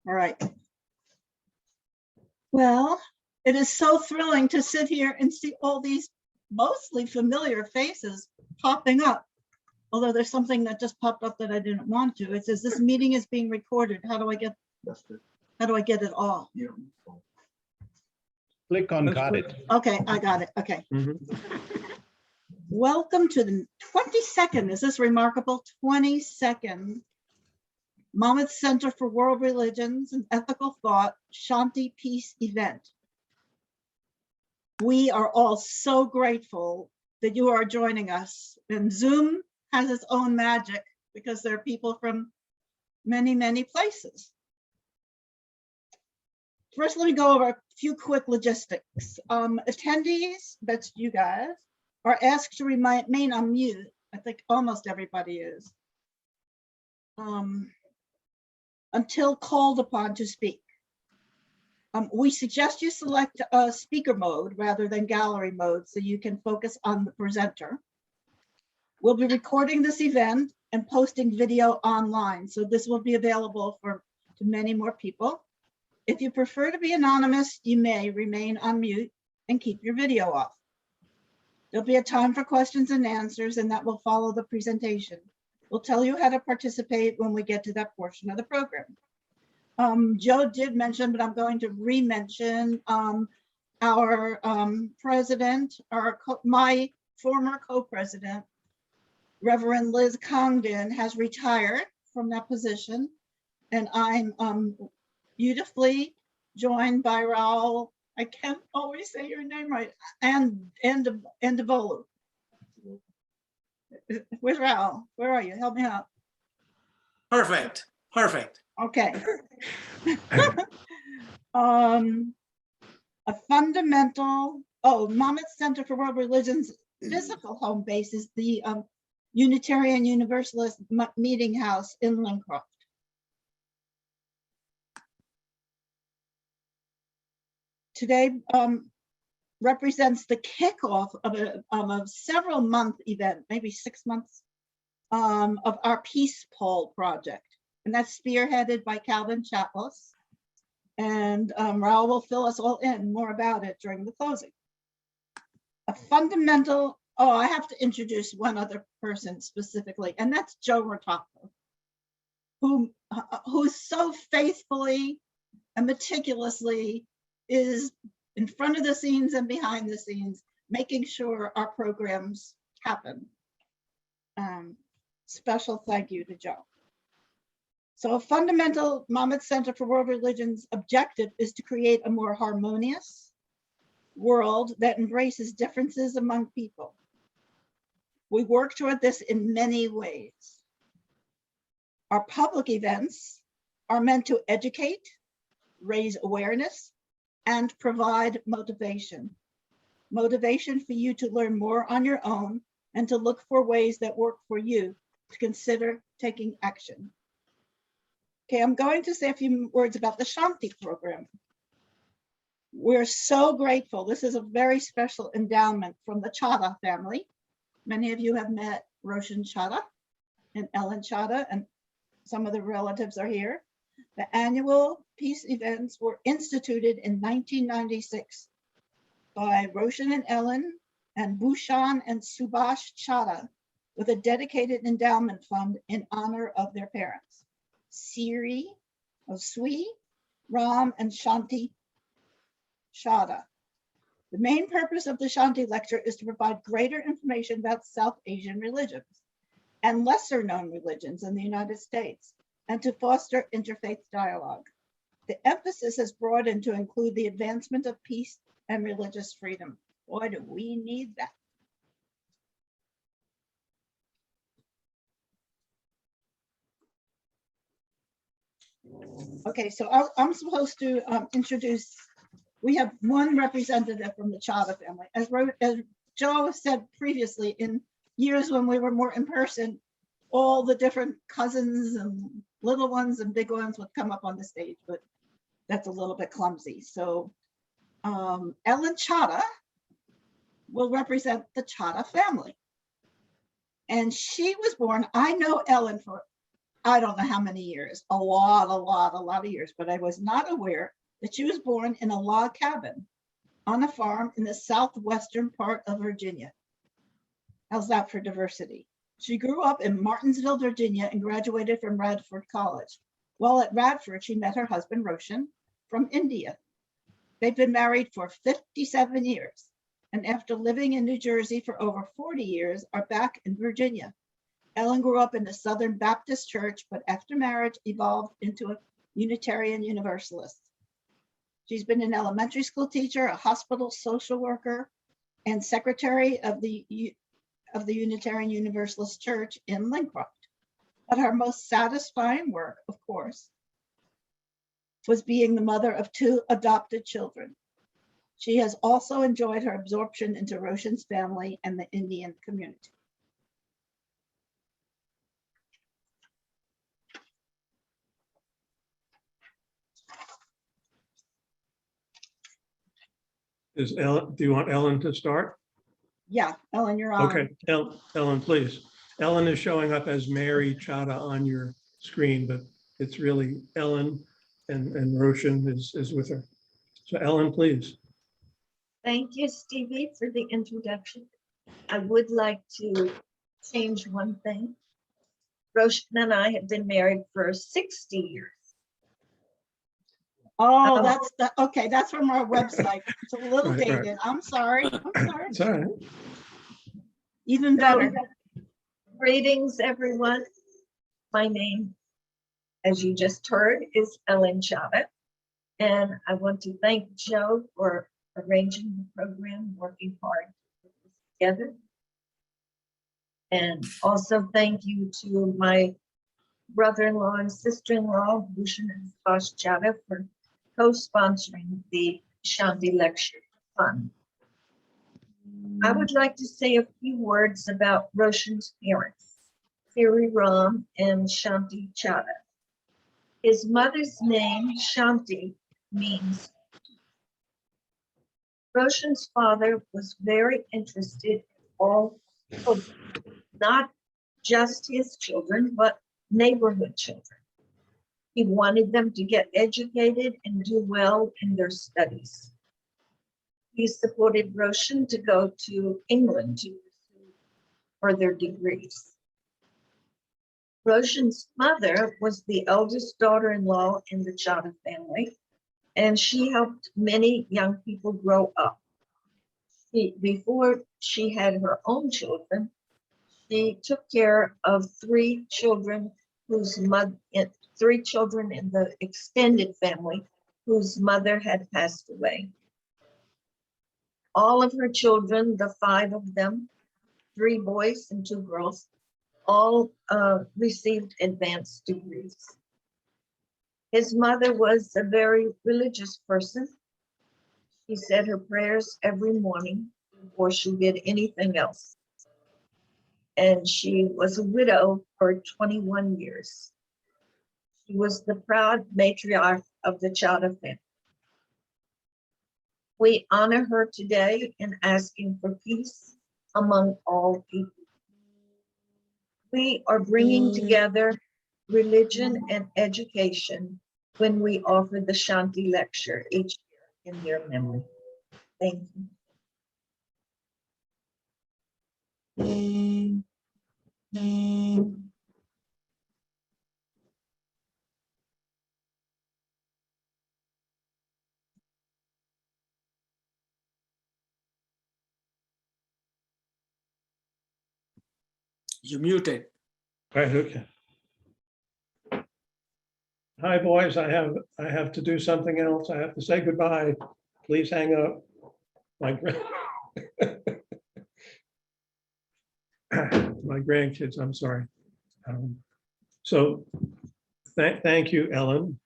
All right. Well, it is so thrilling to sit here and see all these mostly familiar faces popping up. Although there's something that just popped up that I didn't want to. It says this meeting is being recorded. How do I get it all? Click on got it. Okay, I got it. Okay. Mhm. Welcome to the 22nd. Is this remarkable? 22nd Monmouth Center for World Religions and Ethical Thought Shanti Peace event. We are all so grateful that you are joining us. And Zoom has its own magic because there are people from many, many places. First, let me go over a few quick logistics. Attendees, that's you guys, are asked to remain on mute. I think almost everybody is. Until called upon to speak. We suggest you select speaker mode rather than gallery mode so you can focus on the presenter. We'll be recording this event and posting video online, so this will be available to many more people. If you prefer to be anonymous, you may remain on mute and keep your video off. There'll be a time for questions and answers, and that will follow the presentation. We'll tell you how to participate when we get to that portion of the program. Joe did mention, but I'm going to re-mention our president, my former co-president, Reverend Liz Congdon, has retired from that position, and I'm beautifully joined by Raul. I can't always say your name right. And Devolu. Where's Raul? Where are you? Help me out. Perfect. Perfect. Okay. A fundamental, Monmouth Center for World Religions physical home base is the Unitarian Universalist Meeting House in Lincroft. Today represents the kickoff of a several month event, maybe 6 months, of our Peace Poll project. And that's spearheaded by Calvin Chatlos. And Raul will fill us all in more about it during the closing. A fundamental, I have to introduce one other person specifically, and that's Joe Rotoppo, who so faithfully and meticulously is in front of the scenes and behind the scenes, making sure our programs happen. Special thank you to Joe. So a fundamental Monmouth Center for World Religions objective is to create a more harmonious world that embraces differences among people. We work toward this in many ways. Our public events are meant to educate, raise awareness, and provide motivation. Motivation for you to learn more on your own and to look for ways that work for you to consider taking action. Okay, I'm going to say a few words about the Shanti program. We're so grateful. This is a very special endowment from the Chadha family. Many of you have met Roshan Chadha and Ellen Chadha, and some of the relatives are here. The annual peace events were instituted in 1996 by Roshan and Ellen and Bhushan and Subhash Chadha with a dedicated endowment fund in honor of their parents. Siri, Sui, Ram, and Shanti Chadha. The main purpose of the Shanti lecture is to provide greater information about South Asian religions and lesser known religions in the United States, and to foster interfaith dialogue. The emphasis is broadened to include the advancement of peace and religious freedom. Boy, do we need that. Okay, so I'm supposed to introduce, we have one representative from the Chadha family. As Joe said previously, in years when we were more in person, all the different cousins and little ones and big ones would come up on the stage, but that's a little bit clumsy. So Ellen Chadha will represent the Chadha family. And she was born, I know Ellen I don't know how many years, a lot of years, but I was not aware that she was born in a log cabin on a farm in the southwestern part of Virginia. How's that for diversity? She grew up in Martinsville, Virginia, and graduated from Radford College. While at Radford, she met her husband, Roshan, from India. They've been married for 57 years, and after living in New Jersey for over 40 years, are back in Virginia. Ellen grew up in the Southern Baptist Church, but after marriage evolved into a Unitarian Universalist. She's been an elementary school teacher, a hospital social worker, and secretary of the Unitarian Universalist Church in Lincroft. But her most satisfying work, of course, was being the mother of 2 adopted children. She has also enjoyed her absorption into Roshan's family and the Indian community. Is Ellen, do you want Ellen to start? Yeah, Ellen, you're on. Okay, Ellen, please. Ellen is showing up as Mary Chada on your screen, but it's really Ellen, and Roshan is with her. So Ellen, please. Thank you, Stevie, for the introduction. I would like to change one thing. Roshan and I have been married for 60 years. Oh, okay. That's from our website. It's a little Right, dated. right. I'm sorry. It's all right. Even better. Greetings, everyone. My name, as you just heard, is Ellen Chada. And I want to thank Joe for arranging the program, working hard to put this together. And also thank you to my brother-in-law and sister-in-law, Bhushan and Tosh Chada, for co-sponsoring the Shanti Lecture Fund. I would like to say a few words about Roshan's parents, Siri Ram and Shanti Chada. His mother's name, Shanti, means Roshan's father was very interested in all children, not just his children, but neighborhood children. He wanted them to get educated and do well in their studies. He supported Roshan to go to England to pursue further degrees. Roshan's mother was the eldest daughter-in-law in the Chada family, and she helped many young people grow up. Before she had her own children, she took care of 3 children in the extended family whose mother had passed away. All of her children, the 5 of them, 3 boys and 2 girls, all received advanced degrees. His mother was a very religious person. She said her prayers every morning before she did anything else. And she was a widow for 21 years. She was the proud matriarch of the Chada family. We honor her today in asking for peace among all people. We are bringing together religion and education when we offer the Shanti lecture each year in their memory. Thank you. You muted. Right, okay. Hi, boys. I have to do something else. I have to say goodbye. Please hang up. My grandkids, I'm sorry. So thank you, Ellen.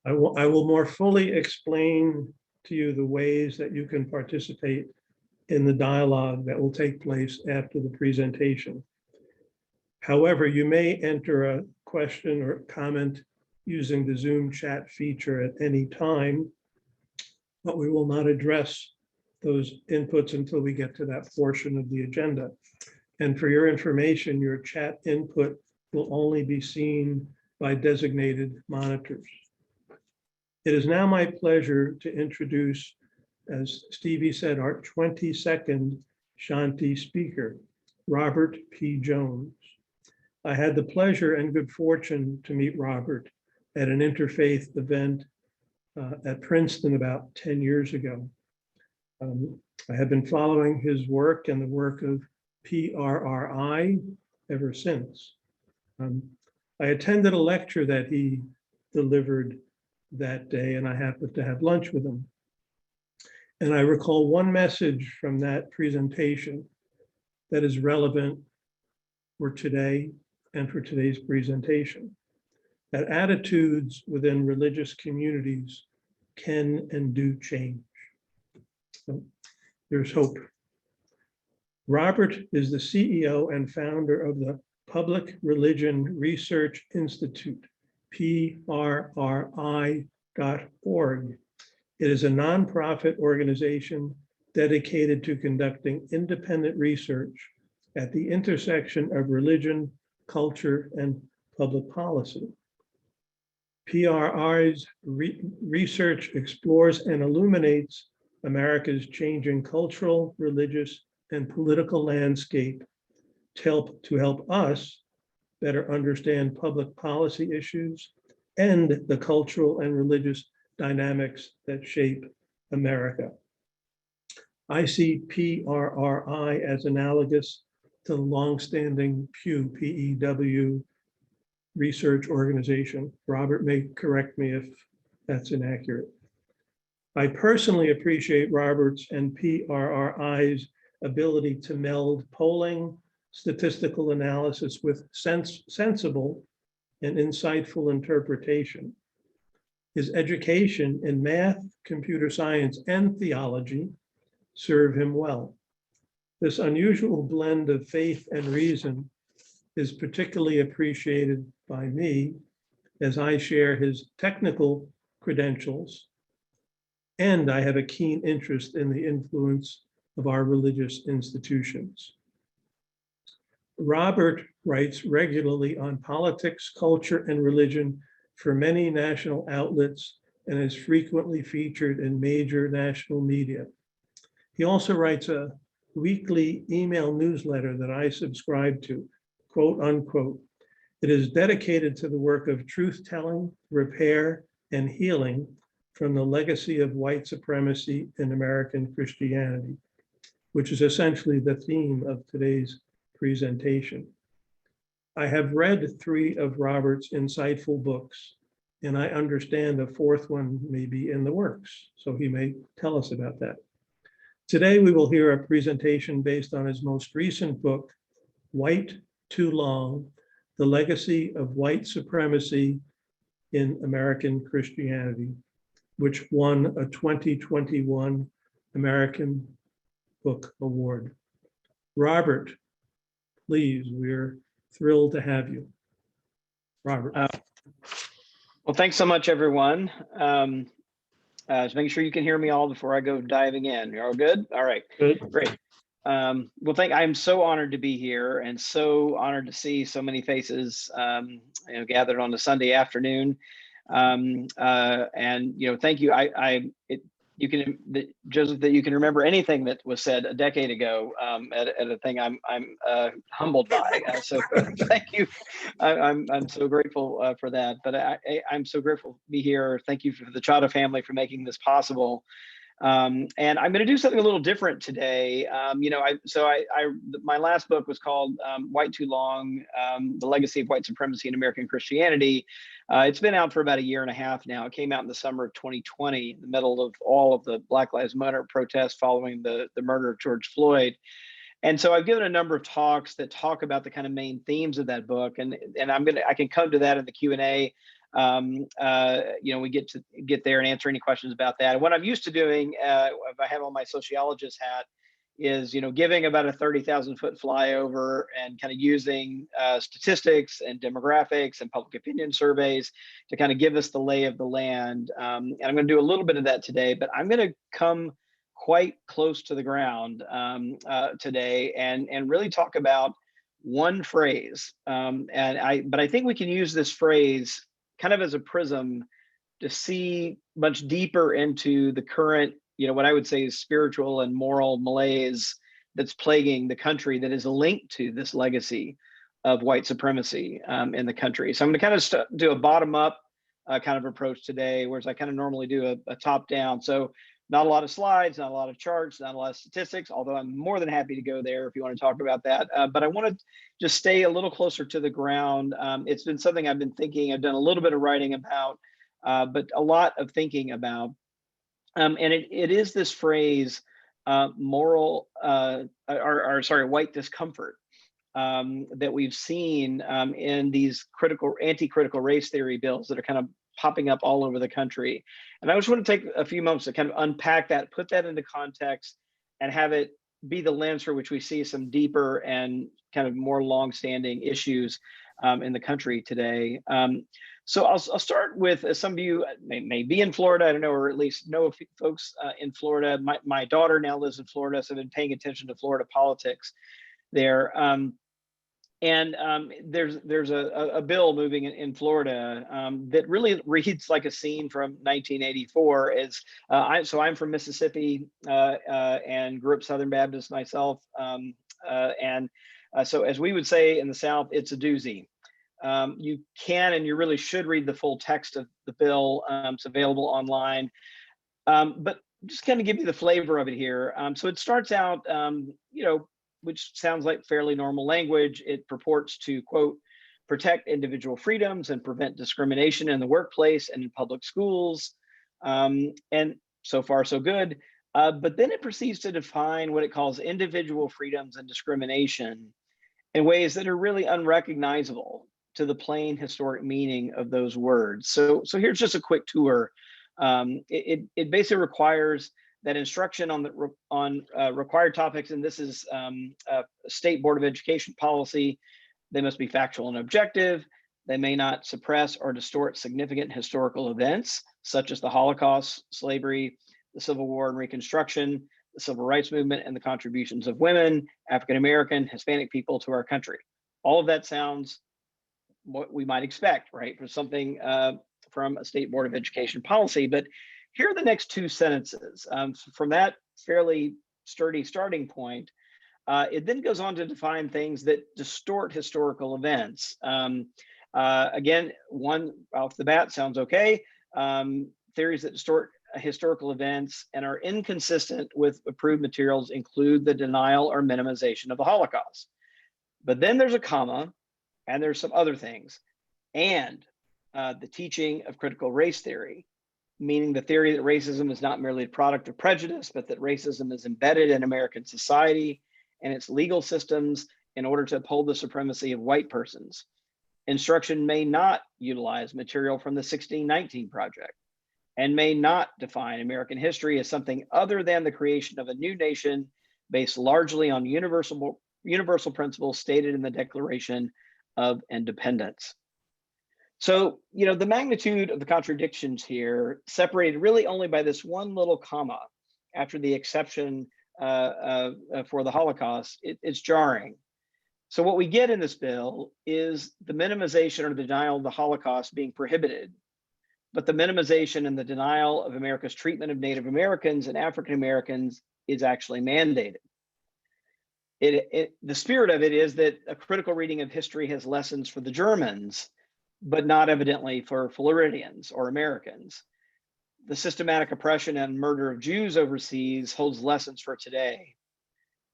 I will more fully explain to you the ways that you can participate in the dialogue that will take place after the presentation. However, you may enter a question or comment using the Zoom chat feature at any time, but we will not address those inputs until we get to that portion of the agenda. And for your information, your chat input will only be seen by designated monitors. It is now my pleasure to introduce, as Stevie said, our 22nd Shanti speaker, Robert P. Jones. I had the pleasure and good fortune to meet Robert at an interfaith event at Princeton about 10 years ago. I have been following his work and the work of PRRI ever since. I attended a lecture that he delivered that day, and I happened to have lunch with him. And I recall one message from that presentation that is relevant for today and for today's presentation, that attitudes within religious communities can and do change. So there's hope. Robert is the CEO and founder of the Public Religion Research Institute, PRRI.org. It is a nonprofit organization dedicated to conducting independent research at the intersection of religion, culture, and public policy. PRRI's research explores and illuminates America's changing cultural, religious, and political landscape to help us better understand public policy issues and the cultural and religious dynamics that shape America. I see PRRI as analogous to the longstanding Pew, P-E-W, research organization. Robert may correct me if that's inaccurate. I personally appreciate Robert's and PRRI's ability to meld polling, statistical analysis with sensible and insightful interpretation. His education in math, computer science, and theology serve him well. This unusual blend of faith and reason is particularly appreciated by me as I share his technical credentials, and I have a keen interest in the influence of our religious institutions. Robert writes regularly on politics, culture, and religion for many national outlets and is frequently featured in major national media. He also writes a weekly email newsletter that I subscribe to, quote unquote. It is dedicated to the work of truth-telling, repair, and healing from the legacy of white supremacy in American Christianity, which is essentially the theme of today's presentation. I have read 3 of Robert's insightful books, and I understand a 4th one may be in the works, so he may tell us about that. Today, we will hear a presentation based on his most recent book, White Too Long, The Legacy of White Supremacy in American Christianity, which won a 2021 American Book Award. Robert, please, we're thrilled to have you. Robert. Well, thanks so much, everyone. Just making sure you can hear me all before I go diving in. You're all good? All right, Good. great. Well, I'm so honored to be here and so honored to see so many faces gathered on a Sunday afternoon. And thank you. Joseph, that you can remember anything that was said a decade ago at a thing I'm humbled by. So thank you. I'm so grateful for that. But I'm so grateful to be here. Thank you for the Chada family for making this possible. And I'm going to do something a little different today. My last book was called White Too Long, The Legacy of White Supremacy in American Christianity. It's been out for about 1.5 years now. It came out in the summer of 2020, in the middle of all of the Black Lives Matter protests following the murder of George Floyd. And so I've given a number of talks that talk about the kind of main themes of that book, and I can come to that in the Q&A. We get there and answer any questions about that. And what I'm used to doing, if I have on my sociologist hat, is giving about a 30,000-foot flyover and kind of using statistics and demographics and public opinion surveys to kind of give us the lay of the land. And I'm going to do a little bit of that today, but I'm going to come quite close to the ground today, and really talk about one phrase. But I think we can use this phrase kind of as a prism to see much deeper into the current, what I would say is spiritual and moral malaise that's plaguing the country, that is linked to this legacy of white supremacy in the country. So I'm going to kind of do a bottom up kind of approach today, whereas I kind of normally do a top down. So not a lot of slides, not a lot of charts, not a lot of statistics, although I'm more than happy to go there if you want to talk about that. But I want to just stay a little closer to the ground. It's been something I've been thinking, I've done a little bit of writing about, but a lot of thinking about. And it is this phrase, white discomfort, that we've seen in these anti-critical race theory bills that are kind of popping up all over the country. And I just want to take a few moments to kind of unpack that, put that into context, and have it be the lens for which we see some deeper and kind of more long-standing issues in the country today. So I'll start with, as some of you may be in Florida, I don't know, or at least know a few folks in Florida. My daughter now lives in Florida, so I've been paying attention to Florida politics there. There's a bill moving in Florida that really reads like a scene from 1984. I'm from Mississippi and grew up Southern Baptist myself. So as we would say in the South, it's a doozy. You can and you really should read the full text of the bill. It's available online. But just kind of give you the flavor of it here. So it starts out, which sounds like fairly normal language. It purports to, quote, protect individual freedoms and prevent discrimination in the workplace and in public schools. And so far, so good. But then it proceeds to define what it calls individual freedoms and discrimination in ways that are really unrecognizable to the plain historic meaning of those words. So here's just a quick tour. It basically requires that instruction on required topics, and this is State Board of Education policy. They must be factual and objective. They may not suppress or distort significant historical events, such as the Holocaust, slavery, the Civil War and Reconstruction, the Civil Rights Movement, and the contributions of women, African American, Hispanic people to our country. All of that sounds what we might expect, right, for something from a State Board of Education policy. But here are the next two sentences. From that fairly sturdy starting point, it then goes on to define things that distort historical events. Again, one off the bat sounds okay. Theories that distort historical events and are inconsistent with approved materials include the denial or minimization of the Holocaust. But then there's a comma, and there's some other things. And the teaching of critical race theory, meaning the theory that racism is not merely a product of prejudice, but that racism is embedded in American society and its legal systems in order to uphold the supremacy of white persons. Instruction may not utilize material from the 1619 Project and may not define American history as something other than the creation of a new nation based largely on universal principles stated in the Declaration of Independence. So, the magnitude of the contradictions here, separated really only by this one little comma after the exception for the Holocaust, it's jarring. So what we get in this bill is the minimization or the denial of the Holocaust being prohibited, but the minimization and the denial of America's treatment of Native Americans and African Americans is actually mandated. The spirit of it is that a critical reading of history has lessons for the Germans, but not evidently for Floridians or Americans. The systematic oppression and murder of Jews overseas holds lessons for today,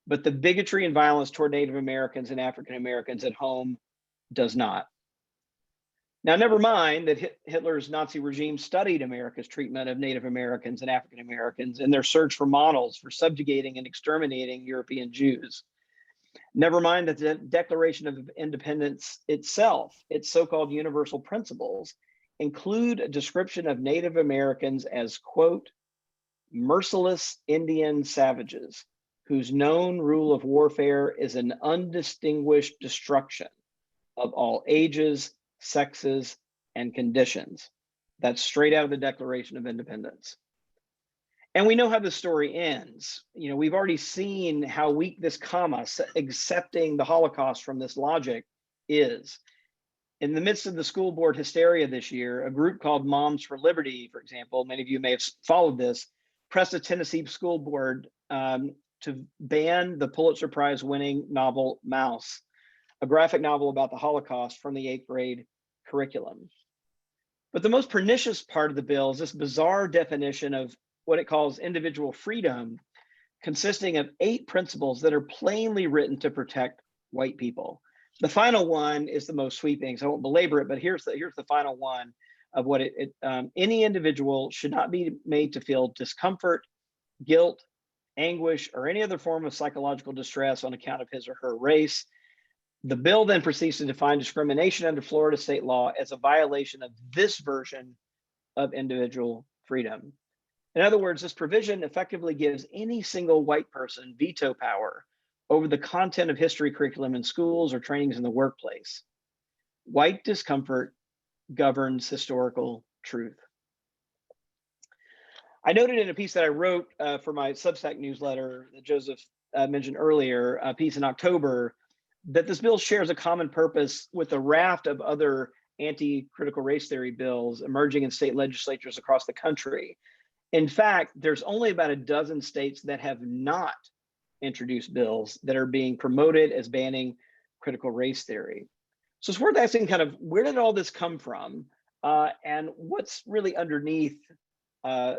but the bigotry and violence toward Native Americans and African Americans at home does not. Now, never mind that Hitler's Nazi regime studied America's treatment of Native Americans and African Americans in their search for models for subjugating and exterminating European Jews. Never mind that the Declaration of Independence itself, its so-called universal principles, include a description of Native Americans as, quote, merciless Indian savages whose known rule of warfare is an undistinguished destruction of all ages, sexes, and conditions. That's straight out of the Declaration of Independence. And we know how the story ends. You know, we've already seen how weak this comma, accepting the Holocaust from this logic, is. In the midst of the school board hysteria this year, a group called Moms for Liberty, for example, many of you may have followed this, pressed a Tennessee school board to ban the Pulitzer Prize winning novel Mouse, a graphic novel about the Holocaust, from the 8th grade curriculum. But the most pernicious part of the bill is this bizarre definition of what it calls individual freedom, consisting of 8 principles that are plainly written to protect white people. The final one is the most sweeping, so I won't belabor it, but here's the final one of what any individual should not be made to feel discomfort, guilt, anguish, or any other form of psychological distress on account of his or her race. The bill then proceeds to define discrimination under Florida state law as a violation of this version of individual freedom. In other words, this provision effectively gives any single white person veto power over the content of history curriculum in schools or trainings in the workplace. White discomfort governs historical truth. I noted in a piece that I wrote for my Substack newsletter that Joseph mentioned earlier, a piece in October, that this bill shares a common purpose with a raft of other anti-critical race theory bills emerging in state legislatures across the country. In fact, there's only about a dozen states that have not introduced bills that are being promoted as banning critical race theory. So it's worth asking kind of, where did all this come from? And what's really underneath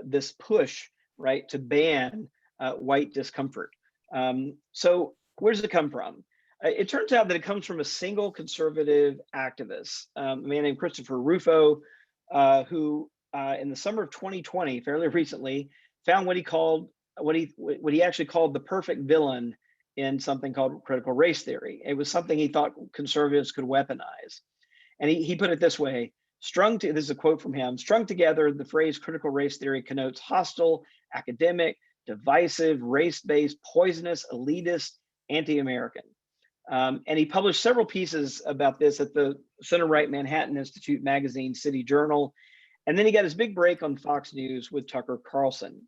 this push, right, to ban white discomfort? So where does it come from? It turns out that it comes from a single conservative activist, a man named Christopher Rufo, who in the summer of 2020, fairly recently, found what he actually called the perfect villain in something called critical race theory. It was something he thought conservatives could weaponize. And he put it this way: this is a quote from him, strung together, the phrase critical race theory connotes hostile, academic, divisive, race-based, poisonous, elitist, anti-American. And he published several pieces about this at the center-right Manhattan Institute magazine, City Journal. And then he got his big break on Fox News with Tucker Carlson.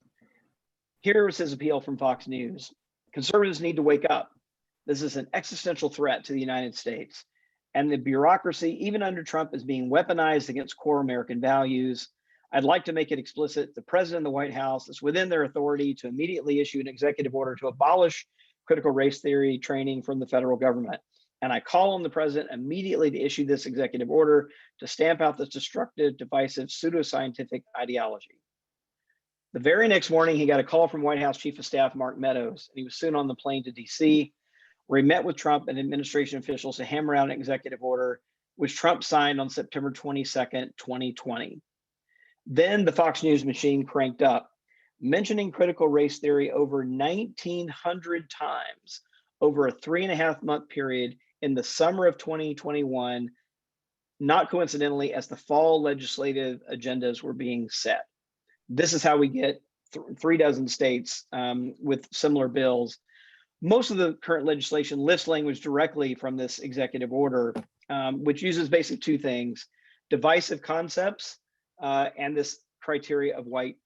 Here is his appeal from Fox News: conservatives need to wake up. This is an existential threat to the United States. And the bureaucracy, even under Trump, is being weaponized against core American values. I'd like to make it explicit: the president and the White House, it's within their authority to immediately issue an executive order to abolish critical race theory training from the federal government. And I call on the president immediately to issue this executive order to stamp out this destructive, divisive, pseudoscientific ideology. The very next morning, he got a call from White House Chief of Staff Mark Meadows, and he was soon on the plane to DC, where he met with Trump and administration officials to hammer out an executive order, which Trump signed on September 22nd, 2020. Then the Fox News machine cranked up, mentioning critical race theory over 1,900 times over a 3.5-month period in the summer of 2021, not coincidentally, as the fall legislative agendas were being set. This is how we get 3 dozen states with similar bills. Most of the current legislation lifts language directly from this executive order, which uses basically 2 things: divisive concepts and this criteria of white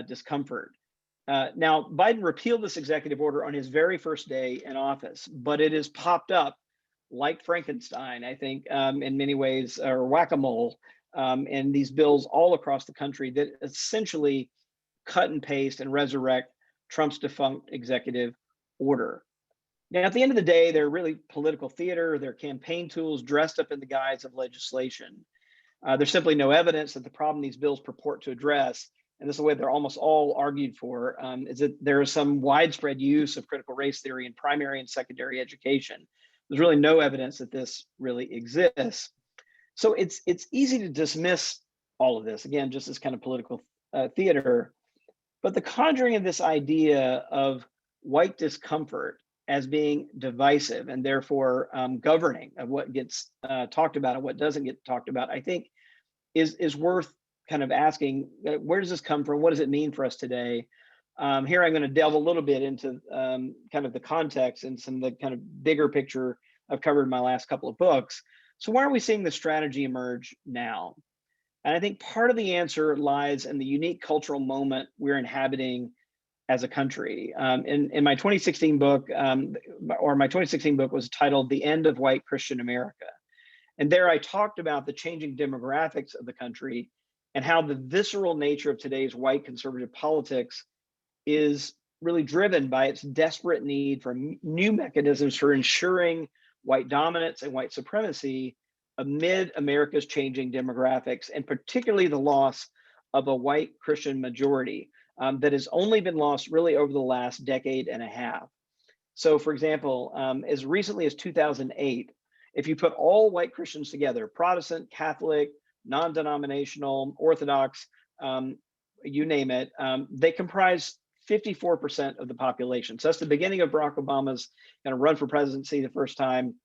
discomfort. Now, Biden repealed this executive order on his very first day in office, but it has popped up like Frankenstein, I think, in many ways, or whack-a-mole, and these bills all across the country that essentially cut and paste and resurrect Trump's defunct executive order. Now, at the end of the day, they're really political theater. They're campaign tools dressed up in the guise of legislation. There's simply no evidence that the problem these bills purport to address, and this is the way they're almost all argued for, is that there is some widespread use of critical race theory in primary and secondary education. There's really no evidence that this really exists. So it's easy to dismiss all of this, again, just as kind of political theater. But the conjuring of this idea of white discomfort as being divisive and therefore governing of what gets talked about and what doesn't get talked about, I think is worth kind of asking, where does this come from? What does it mean for us today? Here I'm going to delve a little bit into kind of the context and some of the kind of bigger picture I've covered in my last couple of books. So why are we seeing this strategy emerge now? And I think part of the answer lies in the unique cultural moment we're inhabiting as a country. In my 2016 book, my 2016 book was titled "The End of White Christian America," and there I talked about the changing demographics of the country and how the visceral nature of today's white conservative politics is really driven by its desperate need for new mechanisms for ensuring white dominance and white supremacy amid America's changing demographics, and particularly the loss of a white Christian majority that has only been lost really over the last decade and a half. So, for example, as recently as 2008, if you put all white Christians together, Protestant, Catholic, non-denominational, Orthodox, you name it, they comprise 54% of the population. So that's the beginning of Barack Obama's kind of run for presidency the first time.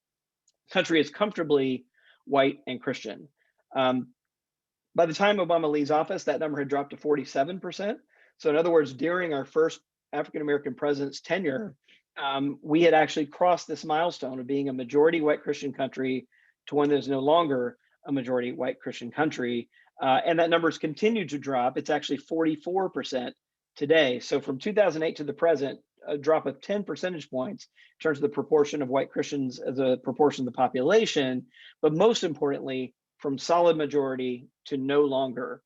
The country is comfortably white and Christian. By the time Obama leaves office, that number had dropped to 47%. So in other words, during our first African-American president's tenure, we had actually crossed this milestone of being a majority white Christian country to one that is no longer a majority white Christian country. And that number's continued to drop. It's actually 44% today. So from 2008 to the present, a drop of 10 percentage points in terms of the proportion of white Christians as a proportion of the population, but most importantly, from solid majority to no longer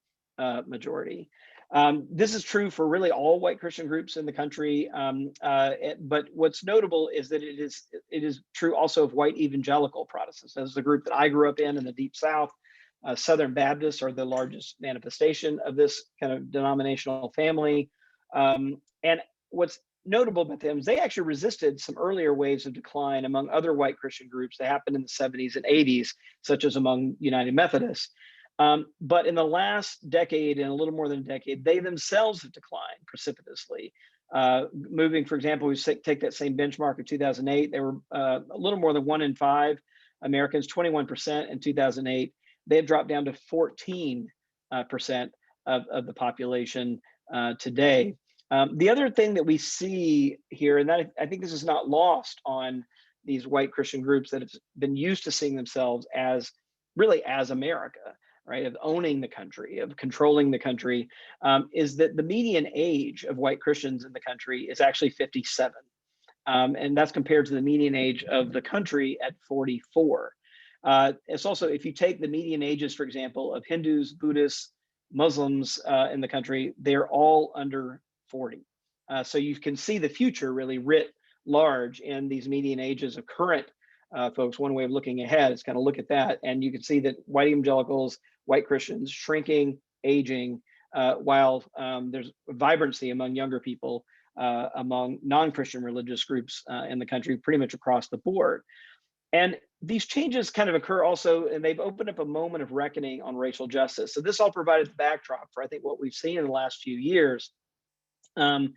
majority. This is true for really all white Christian groups in the country, but what's notable is that it is true also of white evangelical Protestants. This is the group that I grew up in the Deep South. Southern Baptists are the largest manifestation of this kind of denominational family. And what's notable about them is they actually resisted some earlier waves of decline among other white Christian groups that happened in the 70s and 80s, such as among United Methodists. But in the last decade and a little more than a decade, they themselves have declined precipitously. Moving, for example, we take that same benchmark of 2008, they were a little more than 1 in 5 Americans, 21% in 2008. They have dropped down to 14% of the population today. The other thing that we see here, and that I think this is not lost on these white Christian groups that have been used to seeing themselves as really as America, right, of owning the country, of controlling the country, is that the median age of white Christians in the country is actually 57. And that's compared to the median age of the country at 44. It's also, if you take the median ages, for example, of Hindus, Buddhists, Muslims in the country, they're all under 40. So you can see the future really writ large in these median ages of current folks. One way of looking ahead is kind of look at that, and you can see that white evangelicals, white Christians, shrinking, aging, while there's vibrancy among younger people, among non-Christian religious groups in the country, pretty much across the board. And these changes kind of occur also, and they've opened up a moment of reckoning on racial justice. So this all provided the backdrop for, I think, what we've seen in the last few years. And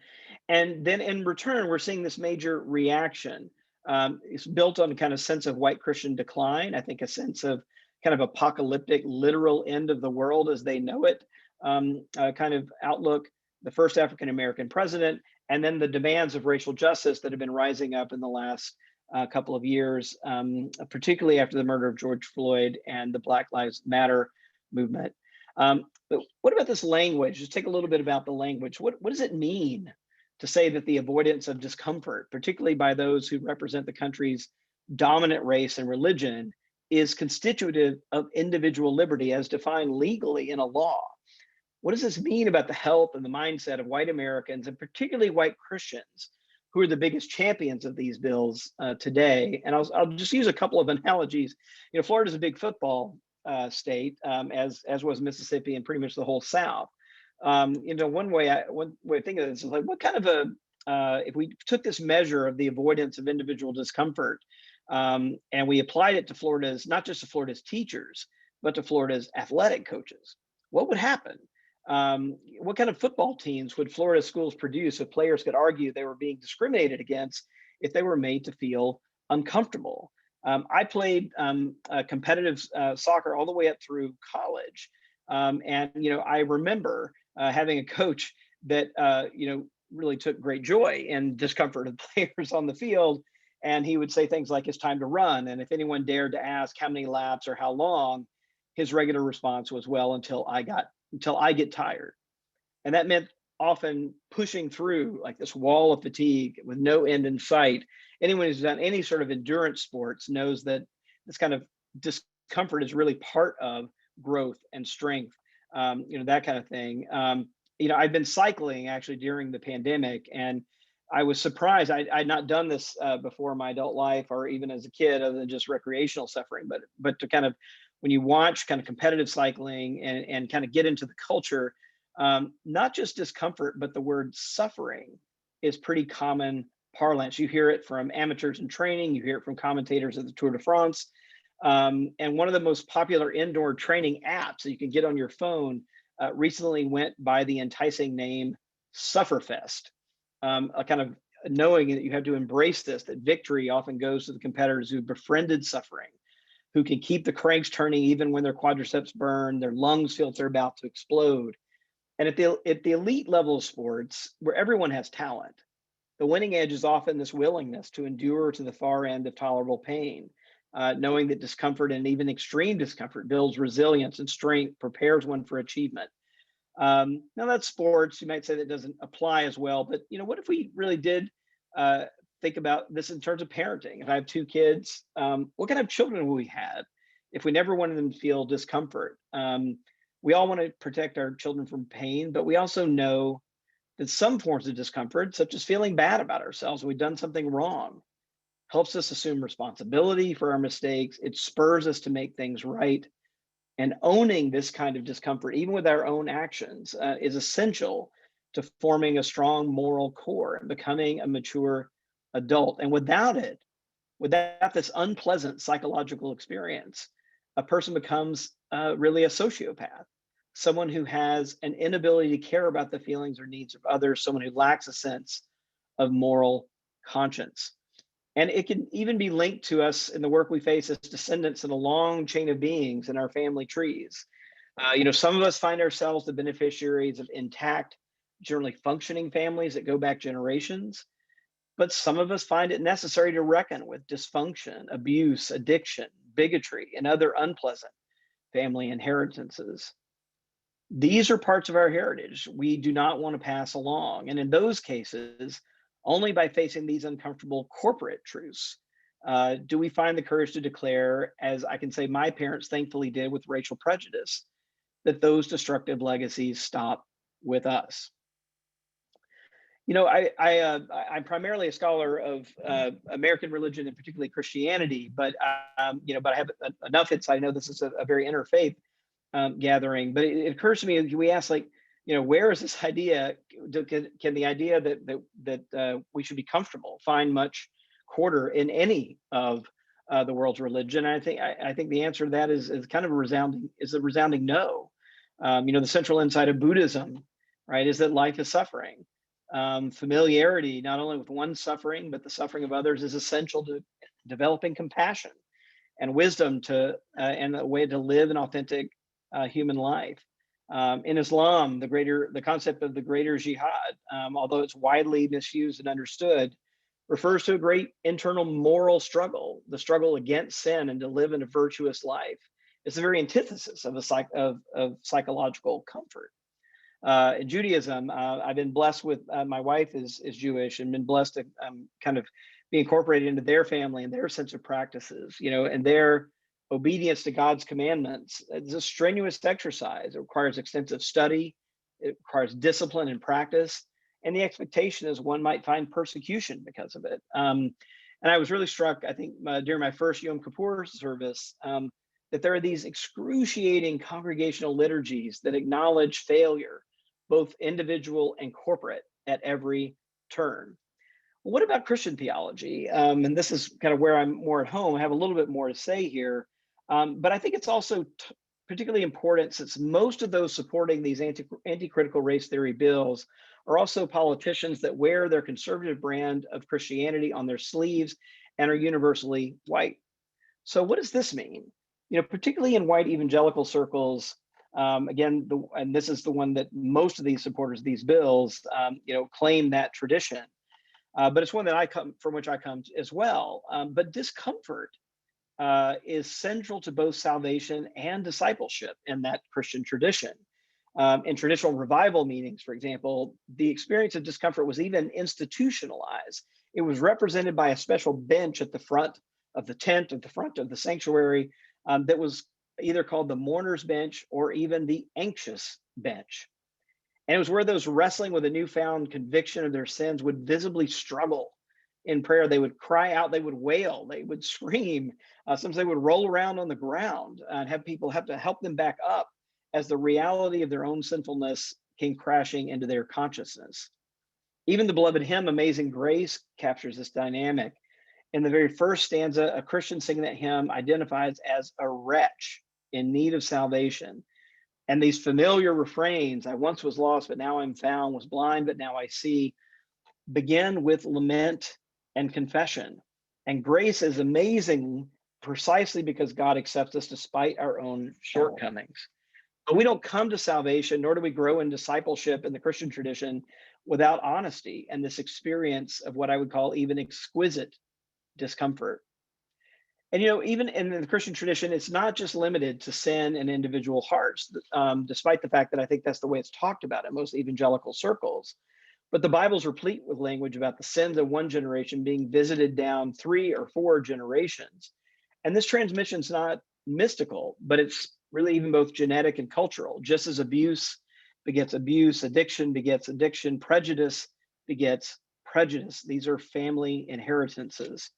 then in return, we're seeing this major reaction. It's built on a kind of sense of white Christian decline, I think a sense of kind of apocalyptic, literal end of the world as they know it, kind of outlook, the first African-American president, and then the demands of racial justice that have been rising up in the last couple of years, particularly after the murder of George Floyd and the Black Lives Matter movement. But what about this language? Just take a little bit about the language. What does it mean to say that the avoidance of discomfort, particularly by those who represent the country's dominant race and religion, is constitutive of individual liberty as defined legally in a law? What does this mean about the health and the mindset of white Americans, and particularly white Christians, who are the biggest champions of these bills today? And I'll just use a couple of analogies. You know, Florida's a big football state, as was Mississippi and pretty much the whole South. You know, one way I think of this is like, what kind of if we took this measure of the avoidance of individual discomfort and we applied it to Florida's, not just to Florida's teachers, but to Florida's athletic coaches, what would happen? What kind of football teams would Florida schools produce if players could argue they were being discriminated against if they were made to feel uncomfortable? I played competitive soccer all the way up through college. And, you know, I remember having a coach that, you know, really took great joy in discomfort of players on the field. And he would say things like, it's time to run. And if anyone dared to ask how many laps or how long, his regular response was, well, until I get tired. And that meant often pushing through like this wall of fatigue with no end in sight. Anyone who's done any sort of endurance sports knows that this kind of discomfort is really part of growth and strength, that kind of thing. I've been cycling actually during the pandemic, and I was surprised. I'd not done this before in my adult life or even as a kid, other than just recreational suffering. But to kind of, when you watch kind of competitive cycling and kind of get into the culture, not just discomfort, but the word suffering is pretty common parlance. You hear it from amateurs in training, you hear it from commentators at the Tour de France. And one of the most popular indoor training apps that you can get on your phone recently went by the enticing name Sufferfest, a kind of knowing that you have to embrace this, that victory often goes to the competitors who befriended suffering, who can keep the cranks turning even when their quadriceps burn, their lungs feel they're about to explode. And at the elite level of sports, where everyone has talent, the winning edge is often this willingness to endure to the far end of tolerable pain, knowing that discomfort and even extreme discomfort builds resilience and strength, prepares one for achievement. Now that's sports. You might say that doesn't apply as well, but what if we really did think about this in terms of parenting? If I have two kids, what kind of children will we have if we never wanted them to feel discomfort? We all want to protect our children from pain, but we also know that some forms of discomfort, such as feeling bad about ourselves, we've done something wrong, helps us assume responsibility for our mistakes. It spurs us to make things right. And owning this kind of discomfort, even with our own actions, is essential to forming a strong moral core and becoming a mature adult. And without this unpleasant psychological experience, a person becomes really a sociopath, someone who has an inability to care about the feelings or needs of others, someone who lacks a sense of moral conscience. And it can even be linked to us in the work we face as descendants in a long chain of beings in our family trees. Some of us find ourselves the beneficiaries of intact, generally functioning families that go back generations, but some of us find it necessary to reckon with dysfunction, abuse, addiction, bigotry, and other unpleasant family inheritances. These are parts of our heritage we do not want to pass along. And in those cases, only by facing these uncomfortable corporate truths do we find the courage to declare, as I can say my parents thankfully did with racial prejudice, that those destructive legacies stop with us. I'm primarily a scholar of American religion and particularly Christianity, but I have enough insight. I know this is a very interfaith gathering, but it occurs to me, we ask, where is this idea? Can the idea that we should be comfortable find much quarter in any of the world's religion? I think the answer to that is kind of a resounding no. The central insight of Buddhism, right, is that life is suffering. Familiarity, not only with one's suffering, but the suffering of others, is essential to developing compassion and wisdom and a way to live an authentic human life. In Islam, the concept of the greater jihad, although it's widely misused and understood, refers to a great internal moral struggle, the struggle against sin and to live in a virtuous life. It's the very antithesis of psychological comfort. In Judaism, I've been blessed with, my wife is Jewish, and been blessed to kind of be incorporated into their family and their sense of practices, and their obedience to God's commandments. It's a strenuous exercise. It requires extensive study. It requires discipline and practice. And the expectation is one might find persecution because of it. And I was really struck, I think, during my first Yom Kippur service, that there are these excruciating congregational liturgies that acknowledge failure, both individual and corporate, at every turn. What about Christian theology? And this is kind of where I'm more at home. I have a little bit more to say here. But I think it's also particularly important, since most of those supporting these anti-critical race theory bills are also politicians that wear their conservative brand of Christianity on their sleeves and are universally white. So what does this mean? Particularly in white evangelical circles, again, and this is the one that most of these supporters of these bills, claim that tradition. But it's one that from which I come as well. But discomfort is central to both salvation and discipleship in that Christian tradition. In traditional revival meetings, for example, the experience of discomfort was even institutionalized. It was represented by a special bench at the front of the tent, at the front of the sanctuary, that was either called the mourner's bench or even the anxious bench. And it was where those wrestling with a newfound conviction of their sins would visibly struggle in prayer. They would cry out, they would wail, they would scream. Sometimes they would roll around on the ground and have people have to help them back up as the reality of their own sinfulness came crashing into their consciousness. Even the beloved hymn, Amazing Grace, captures this dynamic. In the very first stanza, a Christian singing that hymn identifies as a wretch in need of salvation. And these familiar refrains, I once was lost, but now I'm found, was blind, but now I see, begin with lament and confession. And grace is amazing precisely because God accepts us despite our own shortcomings. But we don't come to salvation, nor do we grow in discipleship in the Christian tradition without honesty and this experience of what I would call even exquisite discomfort. And, even in the Christian tradition, it's not just limited to sin in individual hearts, despite the fact that I think that's the way it's talked about in most evangelical circles. But the Bible's replete with language about the sins of one generation being visited down 3 or 4 generations. And this transmission is not mystical, but it's really even both genetic and cultural. Just as abuse begets abuse, addiction begets addiction, prejudice begets prejudice. These are family inheritances.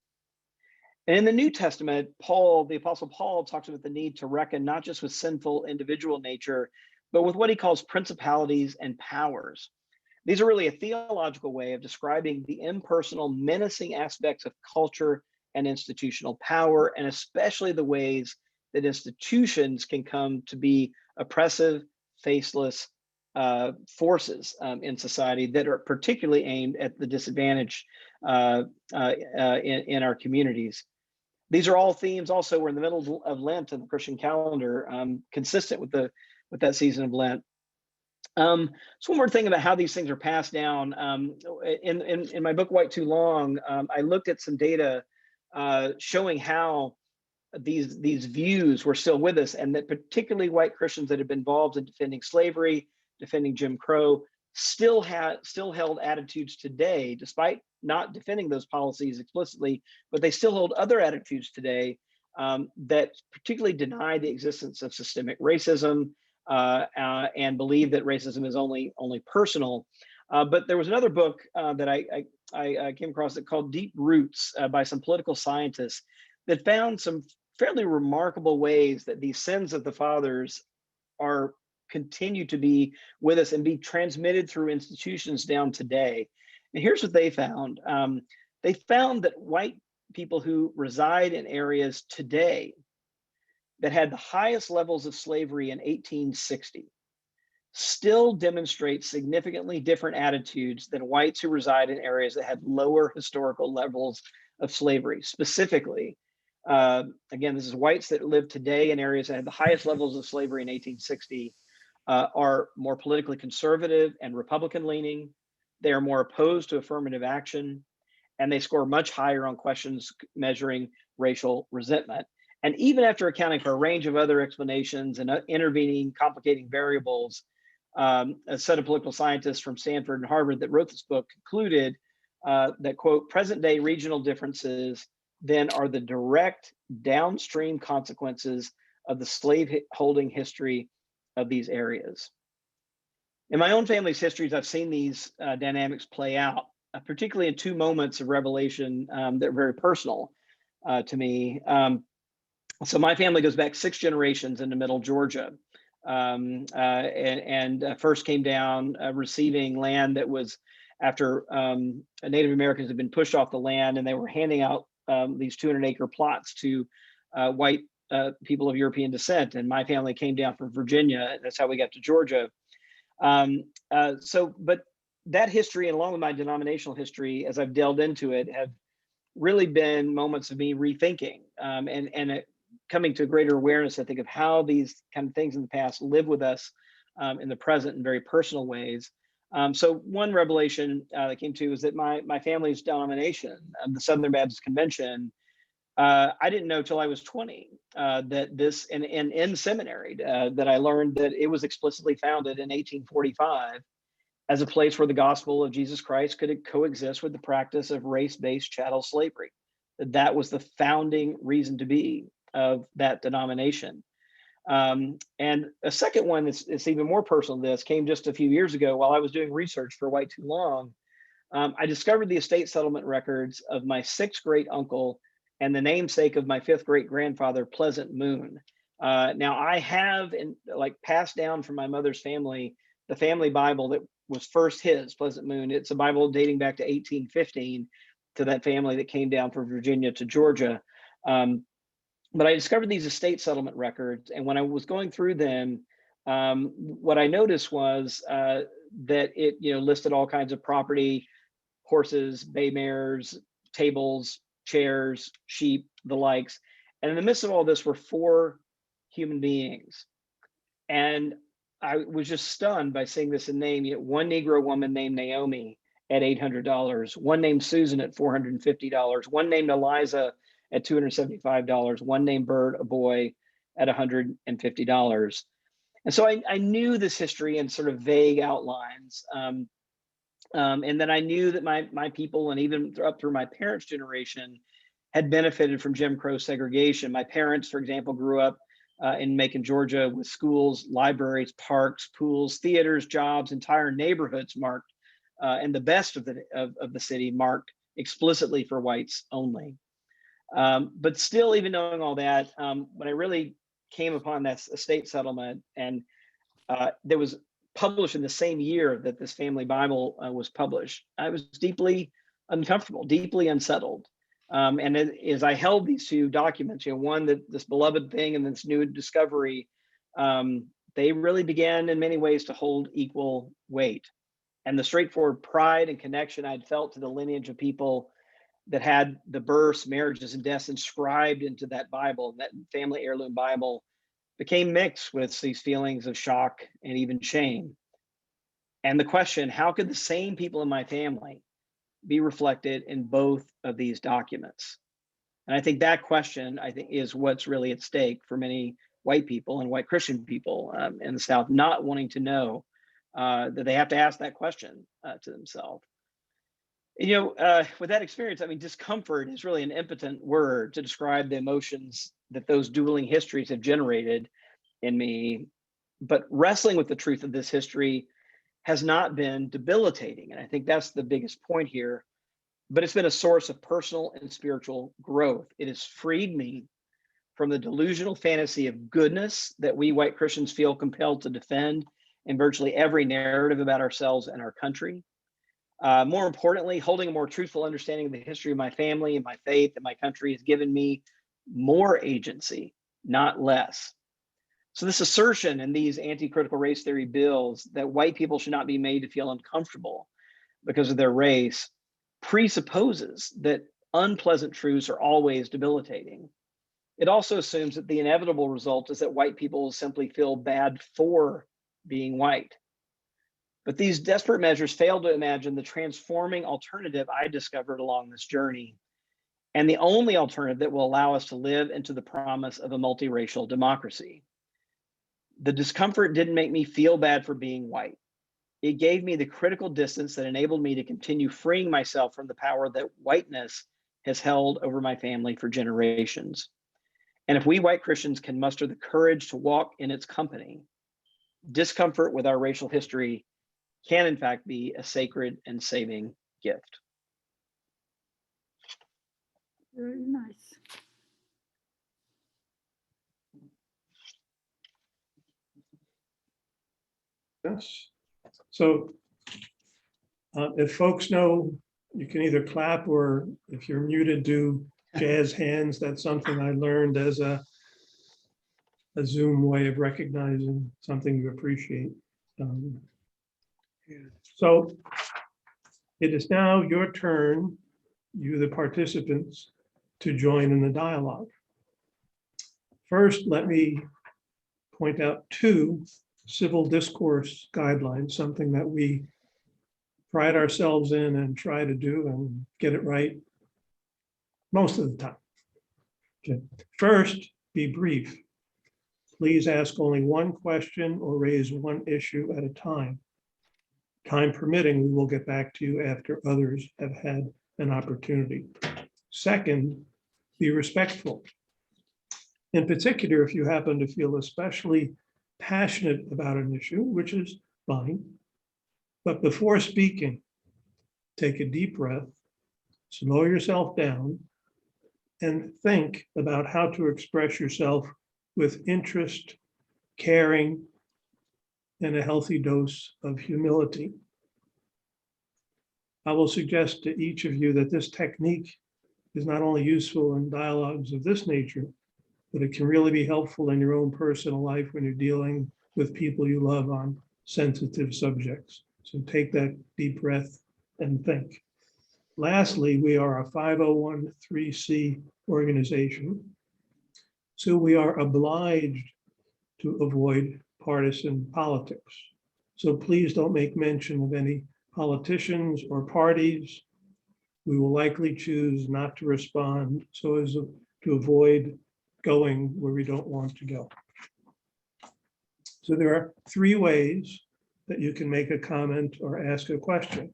And in the New Testament, the Apostle Paul talks about the need to reckon not just with sinful individual nature, but with what he calls principalities and powers. These are really a theological way of describing the impersonal, menacing aspects of culture and institutional power, and especially the ways that institutions can come to be oppressive, faceless forces in society that are particularly aimed at the disadvantaged in our communities. These are all themes also we're in the middle of Lent in the Christian calendar, consistent with that season of Lent. So one more thing about how these things are passed down. In my book, White Too Long, I looked at some data showing how these views were still with us, and that particularly white Christians that have been involved in defending slavery, defending Jim Crow, still held attitudes today, despite not defending those policies explicitly, but they still hold other attitudes today that particularly deny the existence of systemic racism and believe that racism is only personal. But there was another book that I came across that called Deep Roots by some political scientists that found some fairly remarkable ways that these sins of the fathers continue to be with us and be transmitted through institutions down today. And here's what they found. They found that white people who reside in areas today that had the highest levels of slavery in 1860 still demonstrate significantly different attitudes than whites who reside in areas that had lower historical levels of slavery. Specifically, again, this is whites that live today in areas that had the highest levels of slavery in 1860 are more politically conservative and Republican leaning. They are more opposed to affirmative action, and they score much higher on questions measuring racial resentment. And even after accounting for a range of other explanations and intervening complicating variables, a set of political scientists from Stanford and Harvard that wrote this book concluded that, quote, present day regional differences then are the direct downstream consequences of the slave holding history of these areas. In my own family's histories, I've seen these dynamics play out, particularly in 2 moments of revelation that are very personal to me. So my family goes back 6 generations into Middle Georgia, and first came down receiving land that was after Native Americans had been pushed off the land, and they were handing out these 200-acre plots to white people of European descent. And my family came down from Virginia. That's how we got to Georgia. But that history, and along with my denominational history, as I've delved into it, have really been moments of me rethinking and coming to a greater awareness, I think, of how these kind of things in the past live with us in the present in very personal ways. So one revelation that came to is that my family's denomination, the Southern Baptist Convention, I didn't know till I was 20 that this, and in seminary, that I learned that it was explicitly founded in 1845 as a place where the gospel of Jesus Christ could coexist with the practice of race-based chattel slavery. That was the founding reason to be of that denomination. And a second one that's even more personal to this came just a few years ago while I was doing research for White Too Long. I discovered the estate settlement records of my 6th great uncle and the namesake of my 5th great grandfather, Pleasant Moon. Now I have passed down from my mother's family the family Bible that was first his, Pleasant Moon. It's a Bible dating back to 1815 to that family that came down from Virginia to Georgia. But I discovered these estate settlement records, and when I was going through them, what I noticed was that it listed all kinds of property: horses, bay mares, tables, chairs, sheep, the likes. And in the midst of all this were 4 human beings. And I was just stunned by seeing this in name. One Negro woman named Naomi at $800, one named Susan at $450, one named Eliza at $275, one named Bert, a boy, at $150. And so I knew this history in sort of vague outlines. And then I knew that my people, and even up through my parents' generation, had benefited from Jim Crow segregation. My parents, for example, grew up in Macon, Georgia, with schools, libraries, parks, pools, theaters, jobs, entire neighborhoods marked, and the best of the city marked explicitly for whites only. But still, even knowing all that, when I really came upon that estate settlement, and that was published in the same year that this family Bible was published, I was deeply uncomfortable, deeply unsettled. And as I held these 2 documents, one, that this beloved thing and this new discovery, they really began in many ways to hold equal weight. And the straightforward pride and connection I'd felt to the lineage of people that had the births, marriages, and deaths inscribed into that Bible, that family heirloom Bible, became mixed with these feelings of shock and even shame. And the question, how could the same people in my family be reflected in both of these documents? And I think that question, is what's really at stake for many white people and white Christian people in the South, not wanting to know that they have to ask that question to themselves. With that experience, discomfort is really an impotent word to describe the emotions that those dueling histories have generated in me. But wrestling with the truth of this history has not been debilitating. And I think that's the biggest point here. But it's been a source of personal and spiritual growth. It has freed me from the delusional fantasy of goodness that we white Christians feel compelled to defend in virtually every narrative about ourselves and our country. More importantly, holding a more truthful understanding of the history of my family and my faith and my country has given me more agency, not less. So this assertion in these anti-critical race theory bills that white people should not be made to feel uncomfortable because of their race presupposes that unpleasant truths are always debilitating. It also assumes that the inevitable result is that white people will simply feel bad for being white. But these desperate measures fail to imagine the transforming alternative I discovered along this journey, and the only alternative that will allow us to live into the promise of a multiracial democracy. The discomfort didn't make me feel bad for being white. It gave me the critical distance that enabled me to continue freeing myself from the power that whiteness has held over my family for generations. And if we white Christians can muster the courage to walk in its company, discomfort with our racial history can in fact be a sacred and saving gift. Very nice. Yes. So if folks know, you can either clap, or if you're muted, do jazz hands. That's something I learned as a Zoom way of recognizing something you appreciate. So it is now your turn, you the participants, to join in the dialogue. First, let me point out 2 civil discourse guidelines, something that we pride ourselves in and try to do and get it right most of the time. Okay. First, be brief. Please ask only one question or raise one issue at a time. Time permitting, we will get back to you after others have had an opportunity. Second, be respectful. In particular, if you happen to feel especially passionate about an issue, which is fine, but before speaking, take a deep breath, slow yourself down, and think about how to express yourself with interest, caring, and a healthy dose of humility. I will suggest to each of you that this technique is not only useful in dialogues of this nature, but it can really be helpful in your own personal life when you're dealing with people you love on sensitive subjects. So take that deep breath and think. Lastly, we are a 501(c) organization, so we are obliged to avoid partisan politics. So please don't make mention of any politicians or parties. We will likely choose not to respond so as to avoid going where we don't want to go. So there are 3 ways that you can make a comment or ask a question.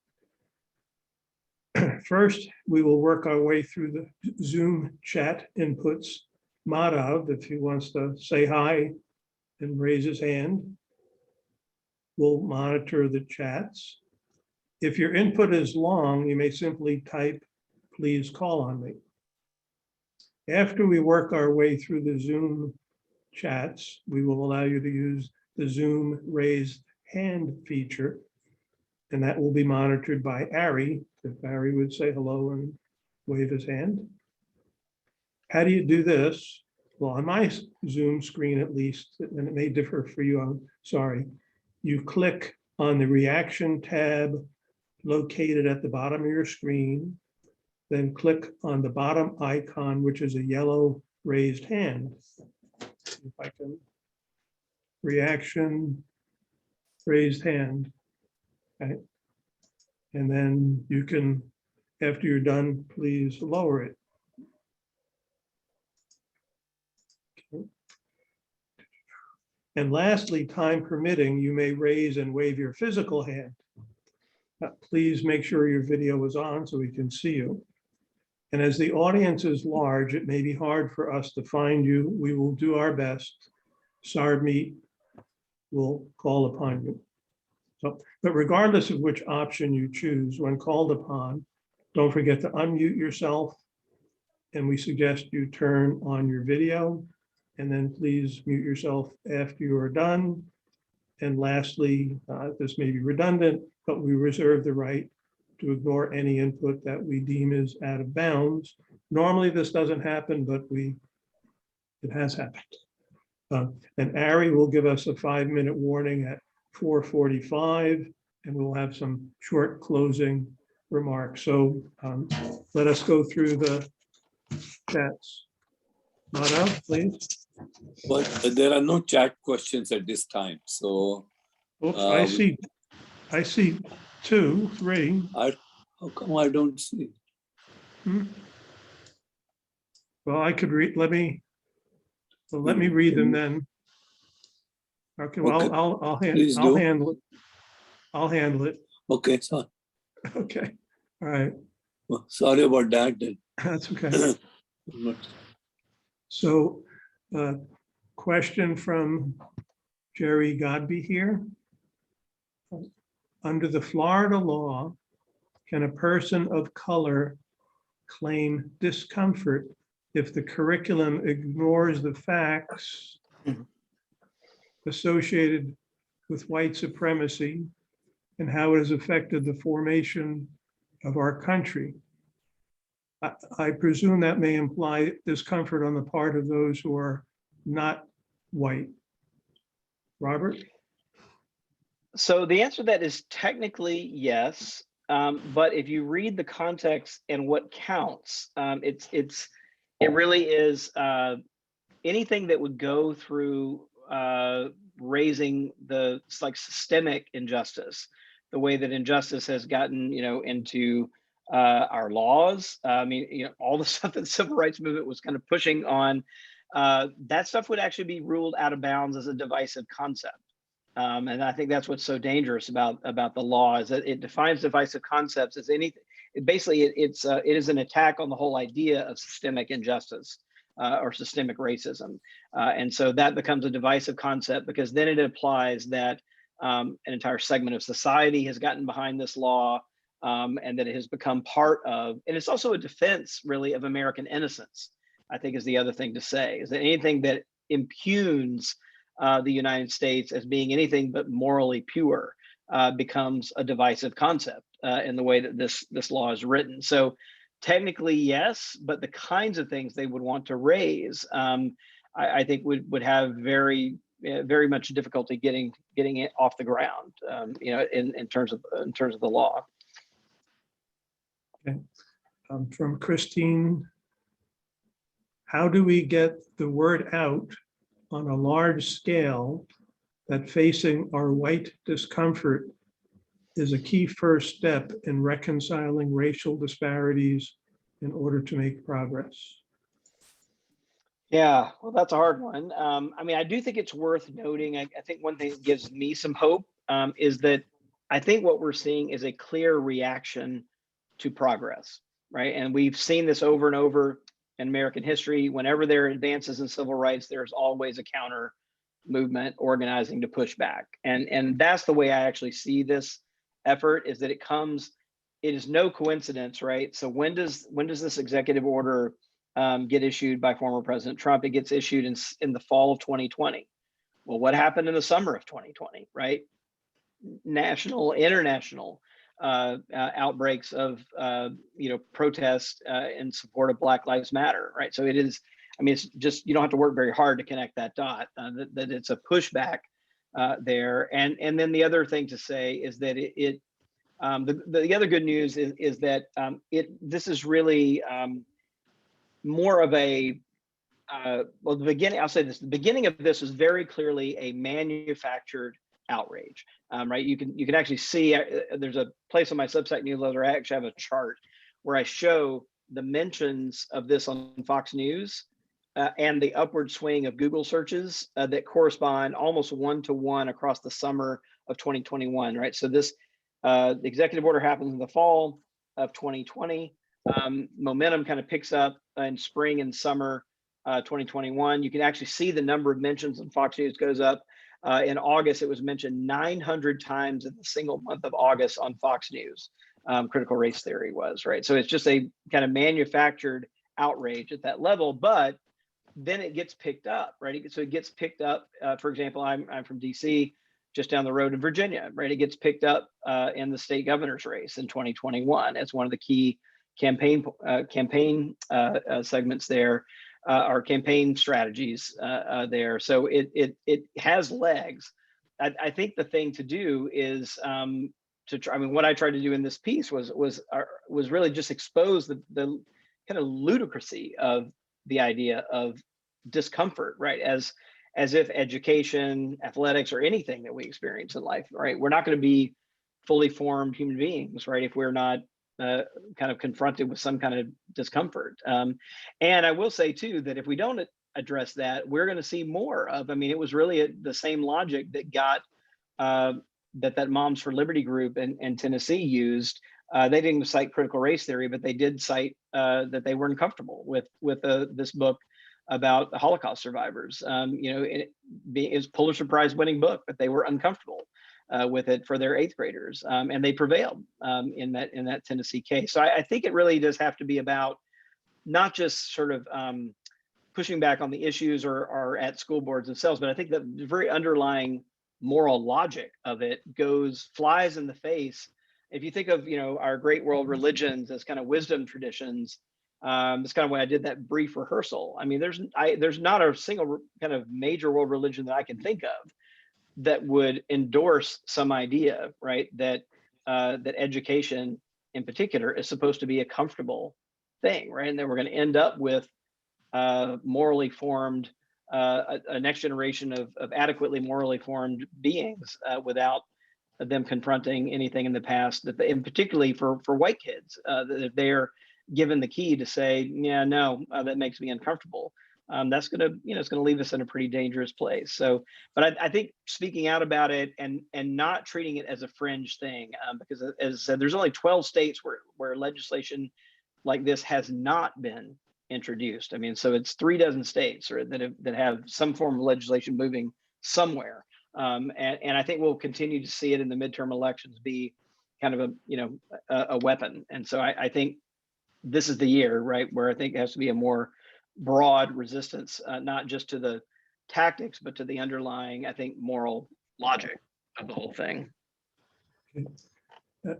First, we will work our way through the Zoom chat inputs. Madhav, if he wants to say hi and raise his hand, will monitor the chats. If your input is long, you may simply type, "Please call on me." After we work our way through the Zoom chats, we will allow you to use the Zoom raised hand feature, and that will be monitored by Ari. If Ari would say hello and wave his hand. How do you do this? Well, on my Zoom screen at least, and it may differ for you, I'm sorry, you click on the reaction tab located at the bottom of your screen, then click on the bottom icon, which is a yellow raised hand. If I can, reaction, raised hand, okay? And then you can, after you're done, please lower it. Okay. And lastly, time permitting, you may raise and wave your physical hand. Please make sure your video is on so we can see you. And as the audience is large, it may be hard for us to find you. We will do our best. Sarmeet will call upon you. So, but regardless of which option you choose, when called upon, don't forget to unmute yourself. And we suggest you turn on your video, and then please mute yourself after you are done. And lastly, this may be redundant, but we reserve the right to ignore any input that we deem is out of bounds. Normally this doesn't happen, but it has happened. And Ari will give us a 5-minute warning at 4:45, and we'll have some short closing remarks. So let us go through the chats. Madhav, please. But there are no chat questions at this time. So Oops, I see 2, 3. how come I don't see? Well, I could read, let me read them then. Okay, well, Okay. I'll Please do. handle it. I'll handle it. Okay, so Okay, all right, well, sorry about that. Then. that's okay. So, question from Jerry Godby here. Under the Florida law, can a person of color claim discomfort if the curriculum ignores the facts associated with white supremacy and how it has affected the formation of our country? I presume that may imply discomfort on the part of those who are not white. Robert? So the answer to that is technically yes, but if you read the context and what counts, it really is anything that would go through raising the like systemic injustice, the way that injustice has gotten into our laws. I mean, all the stuff that the civil rights movement was kind of pushing on, that stuff would actually be ruled out of bounds as a divisive concept. And I think that's what's so dangerous about the law, is that it defines divisive concepts as anything. Basically, it is an attack on the whole idea of systemic injustice or systemic racism. And so that becomes a divisive concept, because then it implies that an entire segment of society has gotten behind this law, and that it has become part of, and it's also a defense really of American innocence, I think, is the other thing to say, is that anything that impugns the United States as being anything but morally pure becomes a divisive concept in the way that this law is written. So technically, yes, but the kinds of things they would want to raise, I think would have very much difficulty getting it off the ground, in terms of the law. Okay. From Christine, how do we get the word out on a large scale that facing our white discomfort is a key first step in reconciling racial disparities in order to make progress? Yeah, well, that's a hard one. I mean, I do think it's worth noting. I think one thing that gives me some hope is that I think what we're seeing is a clear reaction to progress, right? And we've seen this over and over in American history. Whenever there are advances in civil rights, there's always a counter movement organizing to push back. And that's the way I actually see this effort, is that it is no coincidence, right? So when does this executive order get issued by former President Trump? It gets issued in the fall of 2020. Well, what happened in the summer of 2020, right? National, international outbreaks of protest in support of Black Lives Matter, right? So it is, I mean, it's just, you don't have to work very hard to connect that dot, that it's a pushback there. And then the other thing to say is that the other good news is that this is really more of a well, the beginning, I'll say this, the beginning of this is very clearly a manufactured outrage, right? You can actually see, there's a place on my Substack newsletter, I actually have a chart where I show the mentions of this on Fox News and the upward swing of Google searches that correspond almost 1-to-1 across the summer of 2021, right? So this the executive order happens in the fall of 2020. Momentum kind of picks up in spring and summer 2021. You can actually see the number of mentions on Fox News goes up. In August, it was mentioned 900 times in the single month of August on Fox News. Critical race theory was, right? So it's just a kind of manufactured outrage at that level, but then it gets picked up, right? So it gets picked up. For example, I'm from DC, just down the road in Virginia, right? It gets picked up in the state governor's race in 2021 as one of the key campaign segments there, our campaign strategies there. So it has legs. I think the thing to do is to try. I mean, what I tried to do in this piece was really just expose the kind of ludicrousy of the idea of discomfort, right? As if education, athletics, or anything that we experience in life, right? We're not going to be fully formed human beings, right? If we're not kind of confronted with some kind of discomfort. And I will say too, that if we don't address that, we're going to see more of, I mean, it was really the same logic that got that Moms for Liberty group in Tennessee used. They didn't cite critical race theory, but they did cite that they weren't comfortable with this book about the Holocaust survivors. It was Pulitzer Prize winning book, but they were uncomfortable with it for their 8th graders, and they prevailed in that Tennessee case. So I think it really does have to be about not just sort of pushing back on the issues or at school boards themselves, but I think the very underlying moral logic of it flies in the face. If you think of our great world religions as kind of wisdom traditions, it's kind of why I did that brief rehearsal. I mean, there's not a single kind of major world religion that I can think of that would endorse some idea, right? That education in particular is supposed to be a comfortable thing, right? And then we're going to end up with morally formed, a next generation of adequately morally formed beings without them confronting anything in the past that, and particularly for white kids, that they're given the key to say, yeah, no, that makes me uncomfortable. That's gonna, it's gonna leave us in a pretty dangerous place. So, but I think speaking out about it and not treating it as a fringe thing, because as I said, there's only 12 states where legislation like this has not been introduced. I mean, so it's 36 states that have some form of legislation moving somewhere. And I think we'll continue to see it in the midterm elections be kind of a weapon. And so I think this is the year, right, where I think it has to be a more broad resistance, not just to the tactics, but to the underlying, I think, moral logic of the whole thing.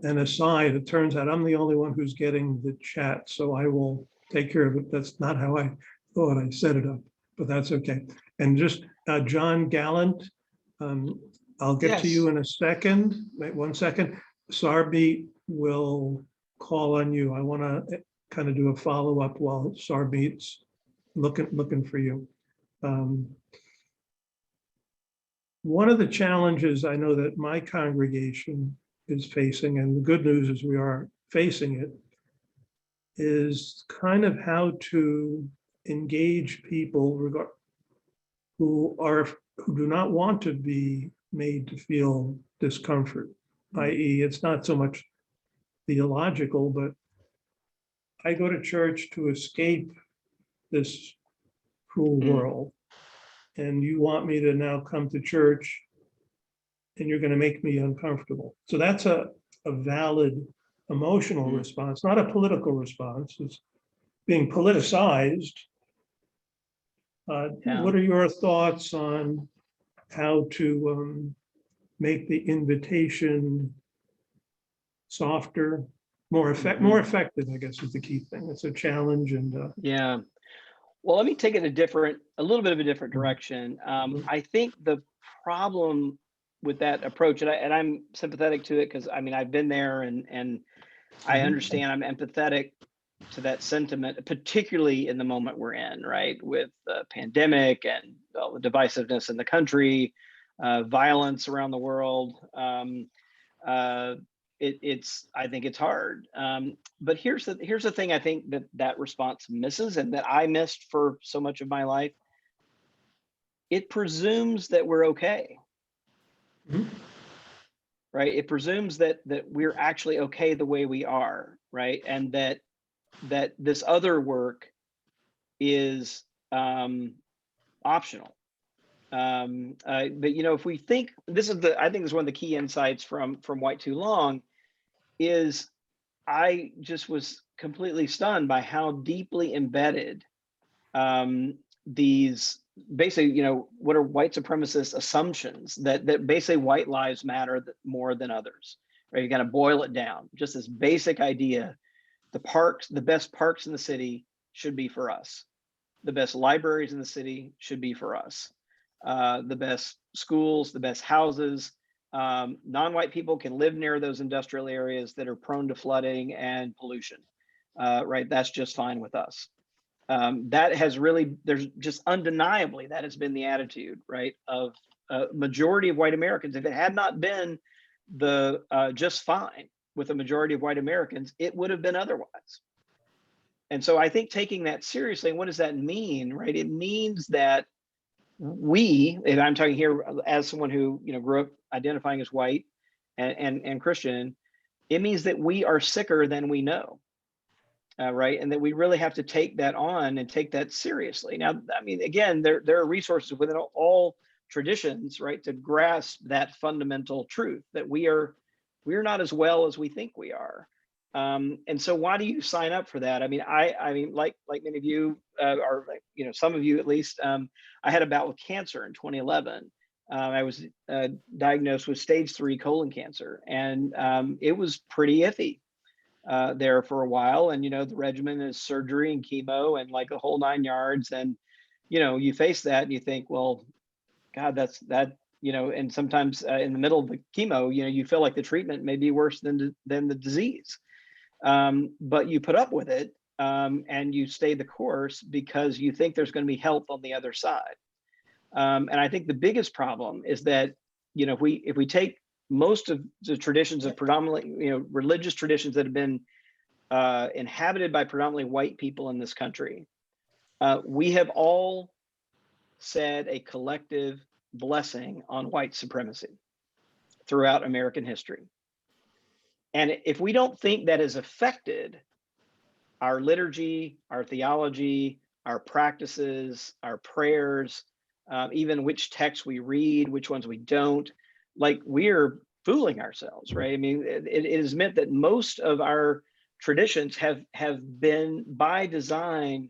An aside, it turns out I'm the only one who's getting the chat, so I will take care of it. That's not how I thought I set it up, but that's okay. And just John Gallant, I'll get to you in a second. Wait 1 second. Sarbjeet will call on you. I want to kind of do a follow-up while Sarbjeet's looking for you. One of the challenges I know that my congregation is facing, and the good news is we are facing it, is kind of how to engage people who do not want to be made to feel discomfort, i.e., it's not so much theological, but I go to church to escape this cruel world, and you want me to now come to church and you're going to make me uncomfortable. So that's a valid emotional response, not a political response. It's being politicized. What are your thoughts on how to make the invitation softer, more effective, I guess is the key thing. It's a challenge. And yeah. Well, let me take it a little bit of a different direction. I think the problem with that approach, and I'm sympathetic to it because I mean, I've been there and I understand, I'm empathetic to that sentiment, particularly in the moment we're in, right? With the pandemic and all the divisiveness in the country, violence around the world. I think it's hard. But here's the thing I think that response misses, and that I missed for so much of my life. It presumes that we're okay. Right? It presumes that we're actually okay the way we are, right? And that this other work is optional. But if we think I think this is one of the key insights from White Too Long, is I just was completely stunned by how deeply embedded these basically, what are white supremacist assumptions that basically white lives matter more than others, right? You got to boil it down. Just this basic idea: the best parks in the city should be for us. The best libraries in the city should be for us. The best schools, the best houses. Non-white people can live near those industrial areas that are prone to flooding and pollution, right? That's just fine with us. That has really, there's just undeniably, that has been the attitude, right, of a majority of white Americans. If it had not been the just fine with a majority of white Americans, it would have been otherwise. And so I think taking that seriously, and what does that mean, right? It means that we, and I'm talking here as someone who grew up identifying as white and Christian, it means that we are sicker than we know, right? And that we really have to take that on and take that seriously. Now, I mean, again, there are resources within all traditions, right, to grasp that fundamental truth that we're not as well as we think we are. And so why do you sign up for that? I mean, I mean, like many of you, or some of you at least, I had a bout with cancer in 2011. I was diagnosed with stage 3 colon cancer, and it was pretty iffy there for a while. And the regimen is surgery and chemo and like the whole 9 yards. And you face that and you think, well, God, and sometimes in the middle of the chemo, you feel like the treatment may be worse than the disease. But you put up with it, and you stay the course because you think there's going to be help on the other side. And I think the biggest problem is that, if we take most of the traditions of predominantly, religious traditions that have been inhabited by predominantly white people in this country, we have all said a collective blessing on white supremacy throughout American history. And if we don't think that has affected our liturgy, our theology, our practices, our prayers, even which texts we read, which ones we don't, like, we're fooling ourselves, right? I mean, it is meant that most of our traditions have been by design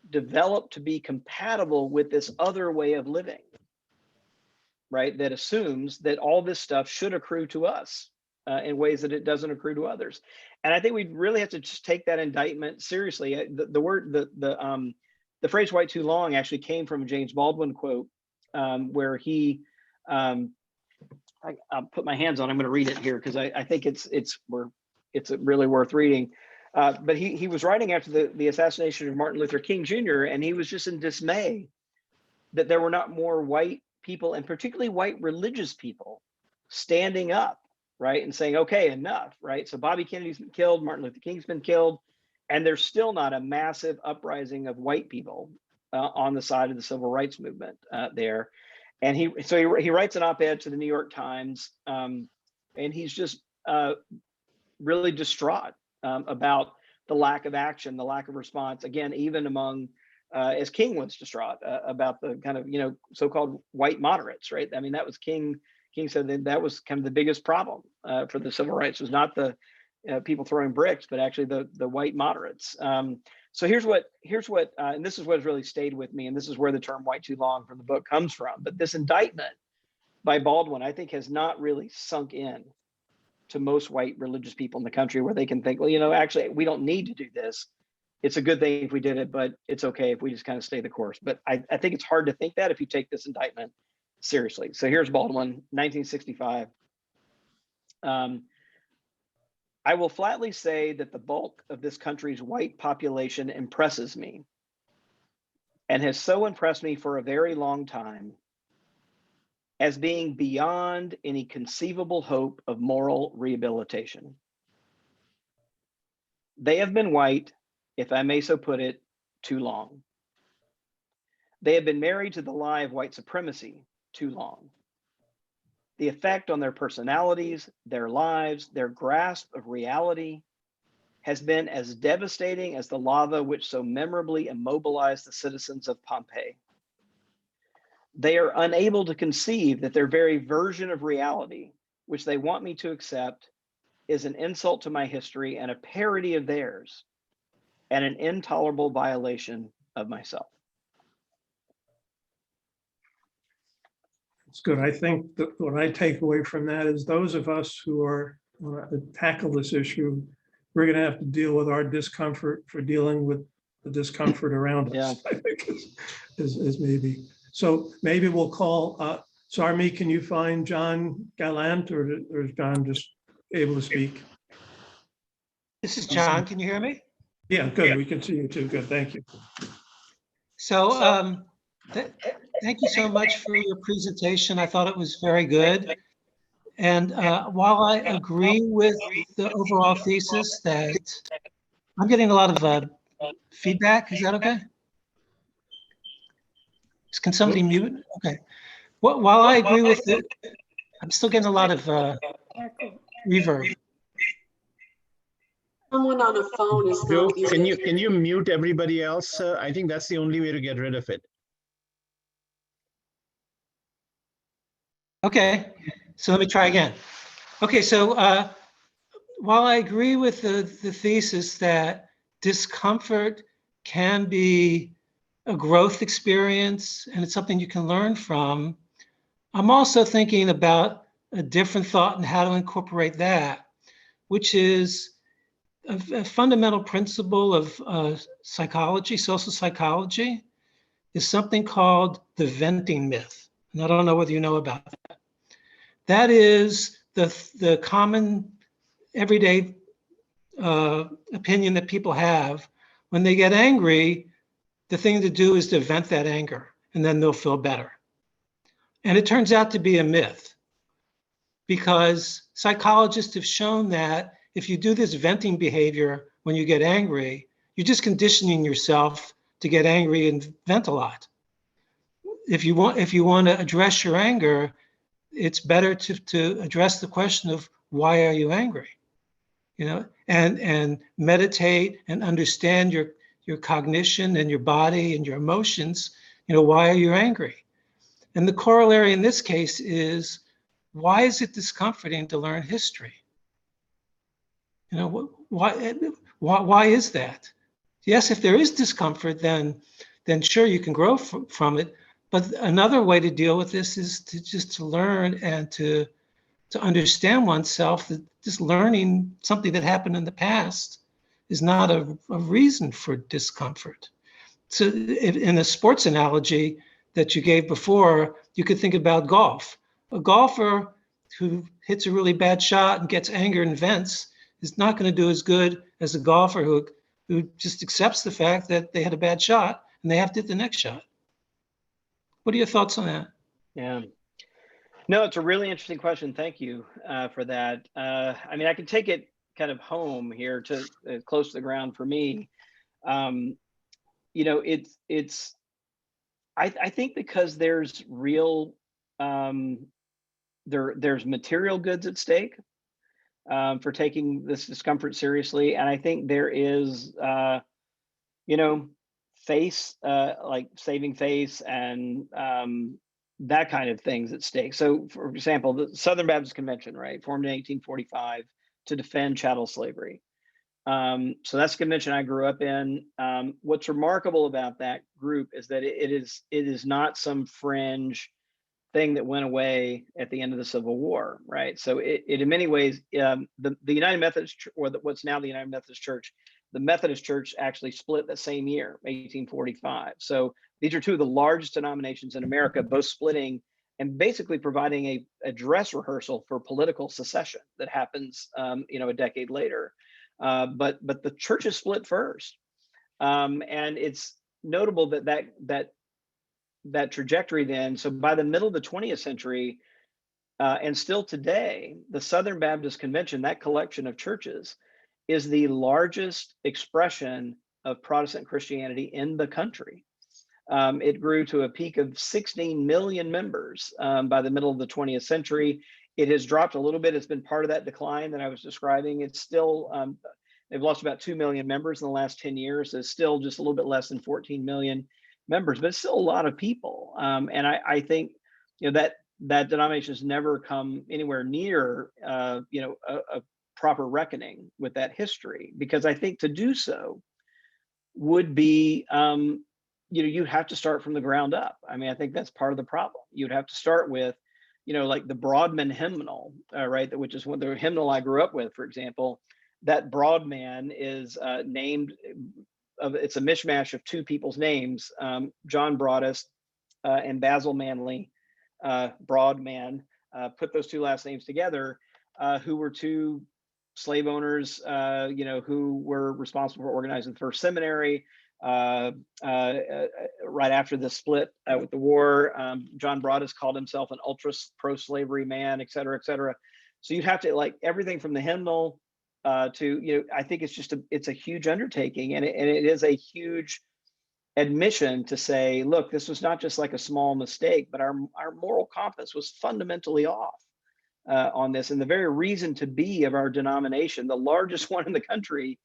developed to be compatible with this other way of living, right? That assumes that all this stuff should accrue to us in ways that it doesn't accrue to others. And I think we really have to just take that indictment seriously. The phrase "white too long" actually came from a James Baldwin quote, where he, I'll put my hands on, I'm going to read it here because I think it's really worth reading. But he was writing after the assassination of Martin Luther King Jr., and he was just in dismay that there were not more white people, and particularly white religious people, standing up, right, and saying, okay, enough, right? So Bobby Kennedy's been killed, Martin Luther King's been killed, and there's still not a massive uprising of white people on the side of the civil rights movement there. And he writes an op-ed to the New York Times, and he's just really distraught about the lack of action, the lack of response, again, even among, as King was distraught about the kind of, so-called white moderates, right? I mean, that was King said that was kind of the biggest problem for the civil rights, was not the people throwing bricks, but actually the white moderates. So here's what, and this is what has really stayed with me, and this is where the term "white too long" from the book comes from. But this indictment by Baldwin, I think, has not really sunk in to most white religious people in the country, where they can think, well, actually, we don't need to do this. It's a good thing if we did it, but it's okay if we just kind of stay the course. But I think it's hard to think that if you take this indictment seriously. So here's Baldwin, 1965. I will flatly say that the bulk of this country's white population impresses me, and has so impressed me for a very long time, as being beyond any conceivable hope of moral rehabilitation. They have been white, if I may so put it, too long. They have been married to the lie of white supremacy too long. The effect on their personalities, their lives, their grasp of reality has been as devastating as the lava which so memorably immobilized the citizens of Pompeii. They are unable to conceive that their very version of reality, which they want me to accept, is an insult to my history and a parody of theirs, and an intolerable violation of myself. It's good. I think that what I take away from that is those of us who are tackle this issue, we're going to have to deal with our discomfort for dealing with the discomfort around us. I think is maybe. So maybe we'll call, Sarmi, can you find John Gallant, or is John just able to speak? This is John. Can you hear me? Yeah, good. We can see you too. Good. Thank you. So thank you so much for your presentation. I thought it was very good. And while I agree with the overall thesis that I'm getting a lot of feedback, is that okay? Can somebody mute? Okay. While I agree with it, I'm still getting a lot of reverb. Someone on a phone is Joe, not muted. can you mute everybody else? I think that's the only way to get rid of it. Okay, so let me try again. Okay, so while I agree with the thesis that discomfort can be a growth experience and it's something you can learn from, I'm also thinking about a different thought and how to incorporate that, which is a fundamental principle of psychology, social psychology, is something called the venting myth. And I don't know whether you know about that. That is the common everyday opinion that people have. When they get angry, the thing to do is to vent that anger, and then they'll feel better. And it turns out to be a myth. because psychologists have shown that if you do this venting behavior when you get angry, you're just conditioning yourself to get angry and vent a lot. If you want to address your anger, it's better to address the question of why are you angry? You know, and meditate and understand your cognition and your body and your emotions. You know, why are you angry? And the corollary in this case is, why is it discomforting to learn history? You know, why is that? Yes, if there is discomfort, then sure, you can grow from it. But another way to deal with this is to learn and to understand oneself, that just learning something that happened in the past is not a reason for discomfort. So in the sports analogy that you gave before, you could think about golf. A golfer who hits a really bad shot and gets angry and vents is not going to do as good as a golfer who just accepts the fact that they had a bad shot and they have to hit the next shot. What are your thoughts on that? Yeah. No, it's a really interesting question. Thank you for that. I mean, I can take it kind of home here to close to the ground for me. You know, I think because there's real, there's material goods at stake for taking this discomfort seriously. And I think there is, you know, face, like saving face and that kind of things at stake. So, for example, the Southern Baptist Convention, right, formed in 1845 to defend chattel slavery. So that's the convention I grew up in. What's remarkable about that group is that it is not some fringe thing that went away at the end of the Civil War, right? So it in many ways, the United Methodist, or what's now the United Methodist Church, the Methodist Church actually split that same year, 1845. So these are two of the largest denominations in America, both splitting and basically providing a dress rehearsal for political secession that happens, you know, a decade later. But the churches split first, and it's notable that trajectory then. So by the middle of the 20th century, and still today, the Southern Baptist Convention, that collection of churches, is the largest expression of Protestant Christianity in the country. It grew to a peak of 16 million members by the middle of the 20th century. It has dropped a little bit. It's been part of that decline that I was describing. It's still, they've lost about 2 million members in the last 10 years. It's still just a little bit less than 14 million members, but it's still a lot of people. And I think, you know, that denomination has never come anywhere near, you know, a proper reckoning with that history, because I think to do so would be, you know, you have to start from the ground up. I mean, I think that's part of the problem. You'd have to start with, you know, like the Broadman hymnal, right? Which is what the hymnal I grew up with, for example. That Broadman is named, it's a mishmash of two people's names, John Broadus and Basil Manley. Broadman put those two last names together, who were two slave owners, you know, who were responsible for organizing the first seminary. Right after the split with the war, John Broadus called himself an ultra pro-slavery man, et cetera, et cetera. So you'd have to, like, everything from the hymnal to, you know, I think it's just it's a huge undertaking, and it is a huge admission to say, look, this was not just like a small mistake, but our moral compass was fundamentally off on this. And the very reason to be of our denomination, the largest one in the country,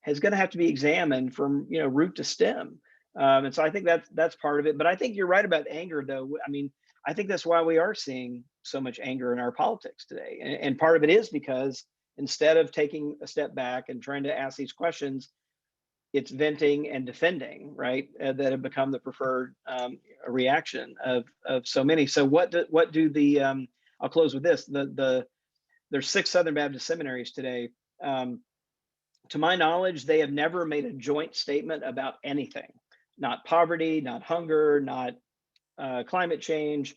is going to have to be examined from, you know, root to stem. And so I think that's part of it. But I think you're right about anger, though. I mean, I think that's why we are seeing so much anger in our politics today. And part of it is because instead of taking a step back and trying to ask these questions, it's venting and defending, right? That have become the preferred reaction of so many. So what do the I'll close with this. There's 6 Southern Baptist seminaries today. To my knowledge, they have never made a joint statement about anything, not poverty, not hunger, not climate change,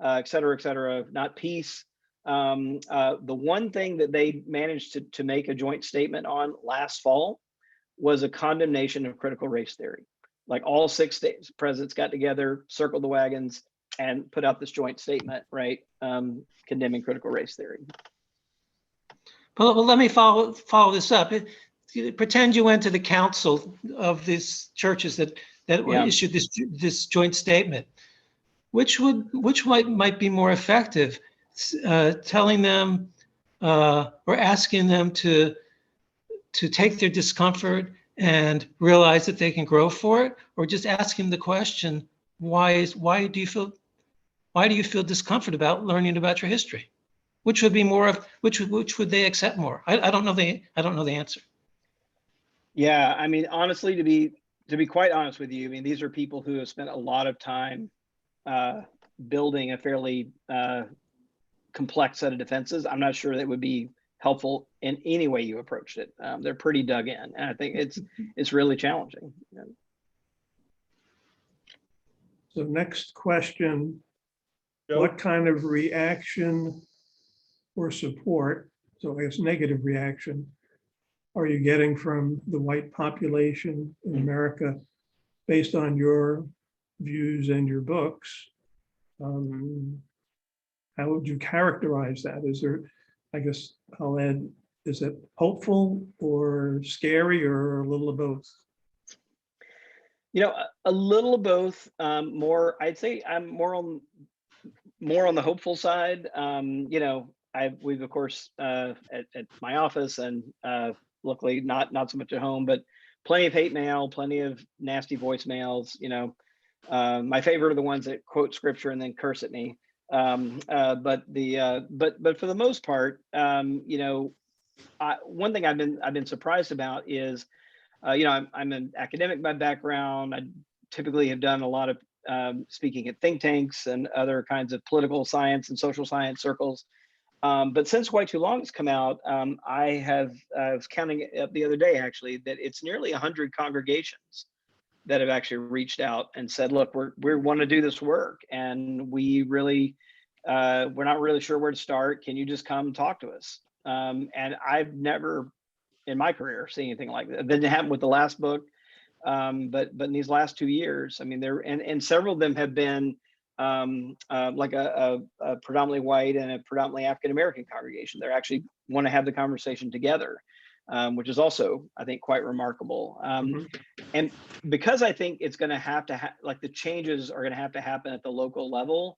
et cetera, not peace. The one thing that they managed to make a joint statement on last fall was a condemnation of critical race theory. Like all 6 presidents got together, circled the wagons, and put out this joint statement, right, condemning critical race theory. Well, let me follow this up. Pretend you went to the council of these churches that Yeah. issued this joint statement. Which might be more effective, telling them or asking them to take their discomfort and realize that they can grow for it, or just asking the question, why do you feel discomfort about learning about your history? Which would be more of which would they accept more? I don't know the answer. Yeah, I mean, honestly, to be quite honest with you, I mean, these are people who have spent a lot of time building a fairly complex set of defenses. I'm not sure that would be helpful in any way you approached it. They're pretty dug in, and I think it's really challenging. So next question, Joe? what kind of reaction or support, so I guess negative reaction, are you getting from the white population in America based on your views and your books? How would you characterize that? Is there, I guess I'll add, is it hopeful or scary or a little of both? You know, a little of both. More, I'd say I'm more on the hopeful side. You know, we've of course at my office and luckily not so much at home, but plenty of hate mail, plenty of nasty voicemails. You know, my favorite are the ones that quote scripture and then curse at me. But for the most part, you know, one thing I've been surprised about is, you know, I'm an academic by background. I typically have done a lot of speaking at think tanks and other kinds of political science and social science circles. But since Way Too Long has come out, I was counting it up the other day actually that it's nearly 100 congregations that have actually reached out and said, look, we want to do this work, and we really we're not really sure where to start. Can you just come talk to us? And I've never in my career seen anything like that. It didn't happen with the last book, but in these last 2 years, I mean, there and several of them have been like a predominantly white and a predominantly African American congregation. They actually want to have the conversation together, which is also, I think, quite remarkable. And because I think it's going to have to like the changes are going to have to happen at the local level.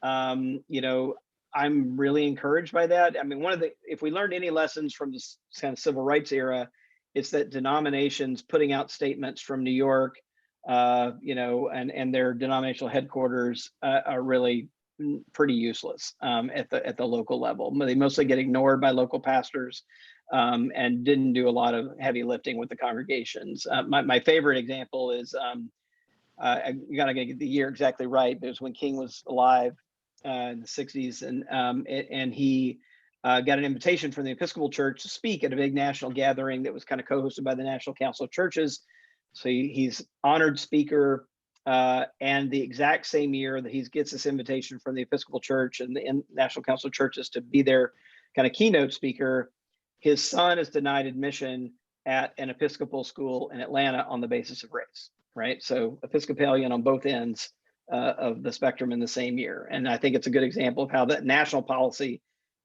You know, I'm really encouraged by that. I mean, if we learned any lessons from this kind of civil rights era, it's that denominations putting out statements from New York, you know, and their denominational headquarters are really pretty useless at the local level. They mostly get ignored by local pastors and didn't do a lot of heavy lifting with the congregations. My favorite example is, I gotta get the year exactly right, but it was when King was alive in the 60s, and he got an invitation from the Episcopal Church to speak at a big national gathering that was kind of co-hosted by the National Council of Churches. So he's honored speaker, and the exact same year that he gets this invitation from the Episcopal Church and the National Council of Churches to be their kind of keynote speaker, his son is denied admission at an Episcopal school in Atlanta on the basis of race, right? So Episcopalian on both ends of the spectrum in the same year. And I think it's a good example of how that national policy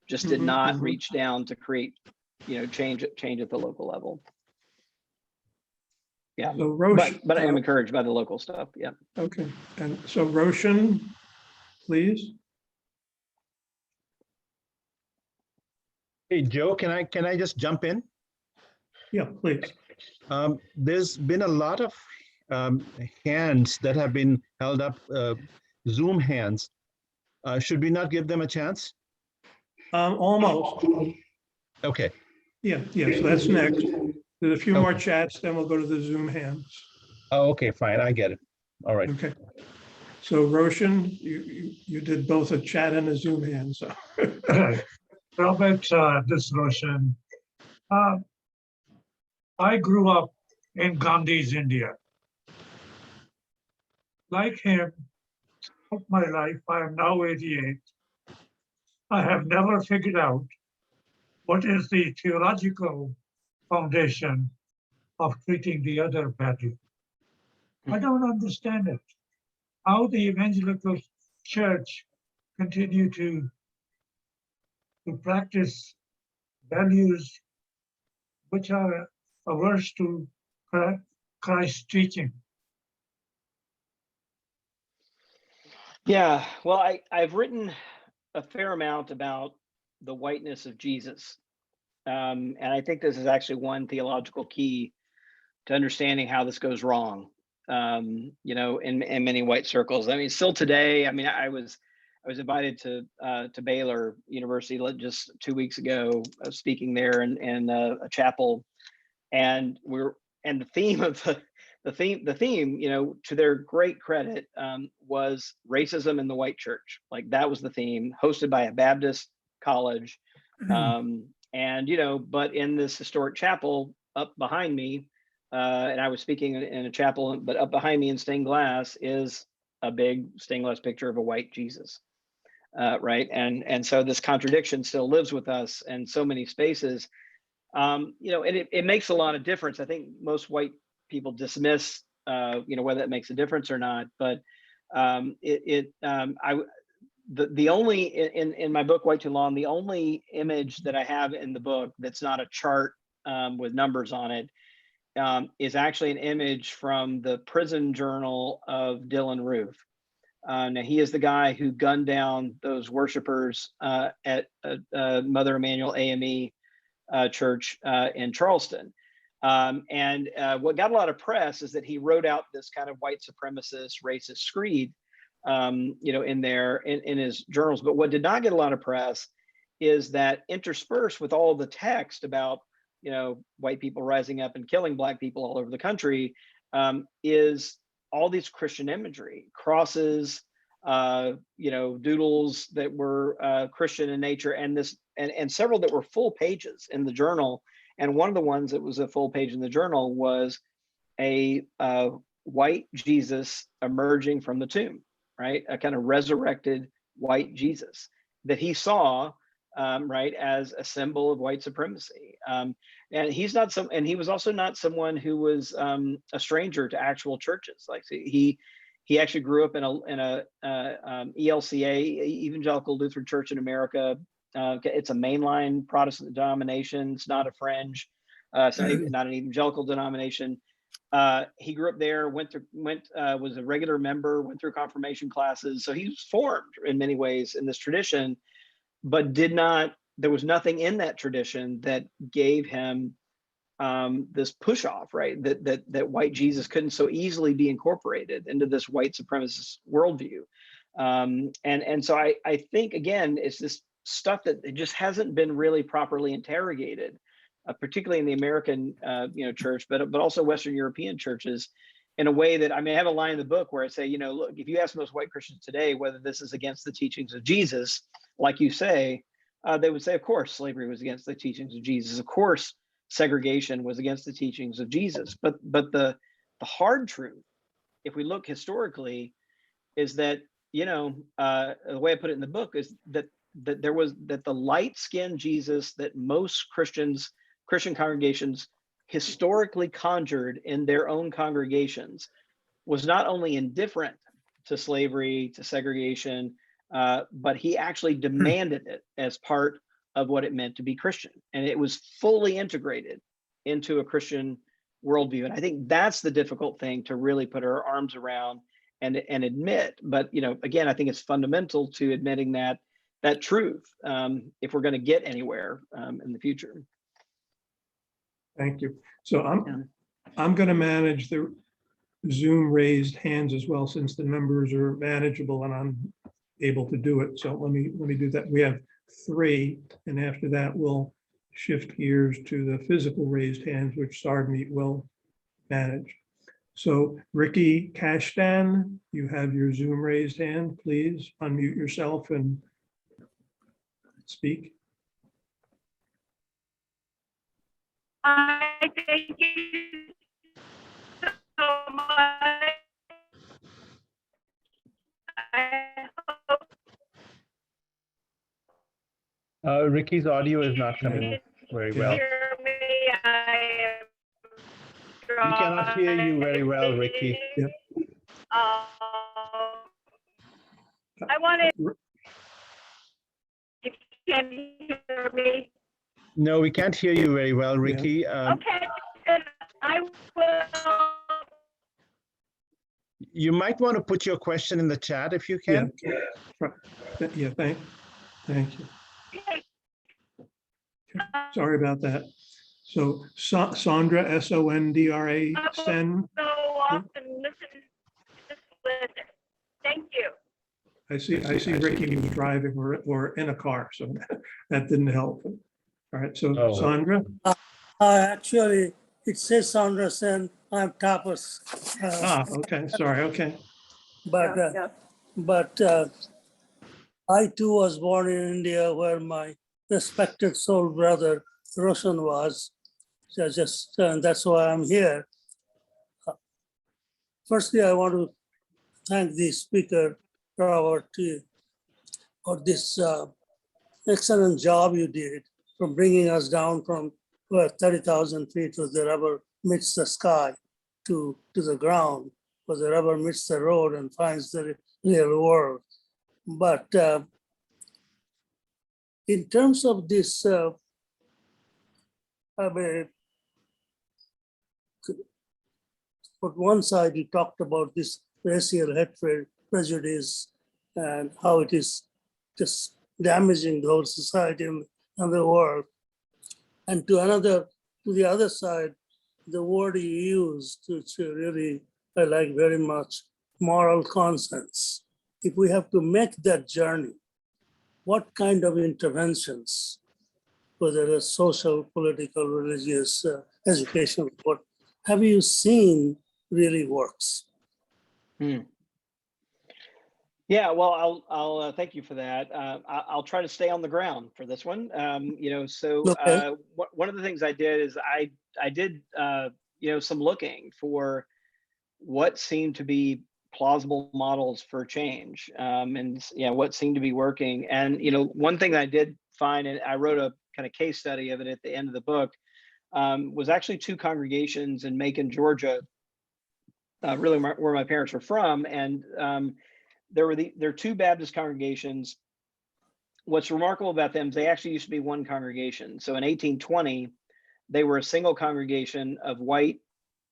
just did not reach down to create, you know, change at the local level. Yeah, So Roche, but I am encouraged by the local stuff. Yeah. okay, and so Roshan, please. Hey, Joe, can I just jump in? Yeah, please. There's been a lot of hands that have been held up, Zoom hands. Should we not give them a chance? Almost. Okay. Yeah, so that's next. There's a few more chats, then we'll go to the Zoom hands. Oh, okay, fine. I get it. All right. Okay. So Roshan, you did both a chat and a Zoom hand, so. Robert, this is Roshan. I grew up in Gandhi's India. Like him, throughout my life, I am now 88. I have never figured out what is the theological foundation of treating the other badly. I don't understand it. How the evangelical church continue to practice values which are averse to Christ's teaching? Yeah, well, I've written a fair amount about the whiteness of Jesus. And I think this is actually one theological key to understanding how this goes wrong, in many white circles. I mean, still today, I mean, I was invited to Baylor University just 2 weeks ago, speaking there in a chapel, and the theme of the theme, to their great credit, was racism in the white church. Like that was the theme, hosted by a Baptist college, but in this historic chapel up behind me, and I was speaking in a chapel, but up behind me in stained glass is a big stained glass picture of a white Jesus, right? And so this contradiction still lives with us in so many spaces. And it makes a lot of difference. I think most white people dismiss, whether that makes a difference or not. But the only in my book, White Too Long, the only image that I have in the book that's not a chart with numbers on it is actually an image from the prison journal of Dylan Roof. Now he is the guy who gunned down those worshipers at Mother Emanuel AME church in Charleston. And what got a lot of press is that he wrote out this kind of white supremacist, racist screed, in his journals. But what did not get a lot of press is that interspersed with all the text about, white people rising up and killing Black people all over the country, is all these Christian imagery, crosses, doodles that were Christian in nature, and several that were full pages in the journal. And one of the ones that was a full page in the journal was a white Jesus emerging from the tomb, right? A kind of resurrected white Jesus that he saw, right, as a symbol of white supremacy. And he was also not someone who was a stranger to actual churches. Like he actually grew up in a ELCA, Evangelical Lutheran Church in America. It's a mainline Protestant denomination. It's not a fringe. It's not an evangelical denomination. He grew up there, was a regular member, went through confirmation classes. So he was formed in many ways in this tradition, but there was nothing in that tradition that gave him this push off, right? That white Jesus couldn't so easily be incorporated into this white supremacist worldview. And so I think, again, it's this stuff that it just hasn't been really properly interrogated, particularly in the American church, but also Western European churches, in a way that, I mean, I have a line in the book where I say, look, if you ask most white Christians today whether this is against the teachings of Jesus, like you say, they would say, of course, slavery was against the teachings of Jesus. Of course, segregation was against the teachings of Jesus. But the hard truth, if we look historically, is that, the way I put it in the book is that the light-skinned Jesus that most Christian congregations historically conjured in their own congregations was not only indifferent to slavery, to segregation, but he actually demanded it as part of what it meant to be Christian. And it was fully integrated into a Christian worldview. And I think that's the difficult thing to really put our arms around and admit. But, again, I think it's fundamental to admitting that truth if we're going to get anywhere in the future. Thank you. So I'm going to manage the Zoom raised hands as well, since the numbers are manageable and I'm able to do it. So let me do that. We have 3, and after that we'll shift gears to the physical raised hands, which Sarmeet will manage. So Ricky Kashtan, you have your Zoom raised hand. Please unmute yourself and speak. Hi, thank you so much. I hope Ricky's audio is not coming you very can well. hear me. I am We cannot hear you very well, Ricky. Yeah. Um, I wanted, if you can hear me. No, we can't hear you very well, Ricky. Okay, then I will. You might want to put your question in the chat if you Yeah. can. Yeah, thank you. Sorry about that. So Sondra, S-O-N-D-R-A, Sen. So often listen, just listen. Thank you. I see Ricky was driving or in a car, so that didn't help. All right, so Oh. Sondra. Actually, it says Sandra Sen, I'm tapas. Okay, sorry, okay. But I too was born in India where my respected soul brother Roshan was. So that's why I'm here. Firstly, I want to thank the speaker, Robert, for this excellent job you did from bringing us down from 30,000 feet where the rubber meets the sky to the ground, where the rubber meets the road and finds the real world. But in terms of this, on one side, you talked about this racial hatred, prejudice, and how it is just damaging the whole society and the world. And to the other side, the word you used, which really I like very much, moral conscience. If we have to make that journey, what kind of interventions, whether it's social, political, religious, educational, what have you seen really works? Yeah, well, I'll thank you for that. I'll try to stay on the ground for this one. Okay. One of the things I did is I did some looking for what seemed to be plausible models for change, and what seemed to be working. And one thing that I did find, and I wrote a kind of case study of it at the end of the book, was actually two congregations in Macon, Georgia, really where my parents were from, and there are two Baptist congregations. What's remarkable about them is they actually used to be one congregation. So in 1820, they were a single congregation of white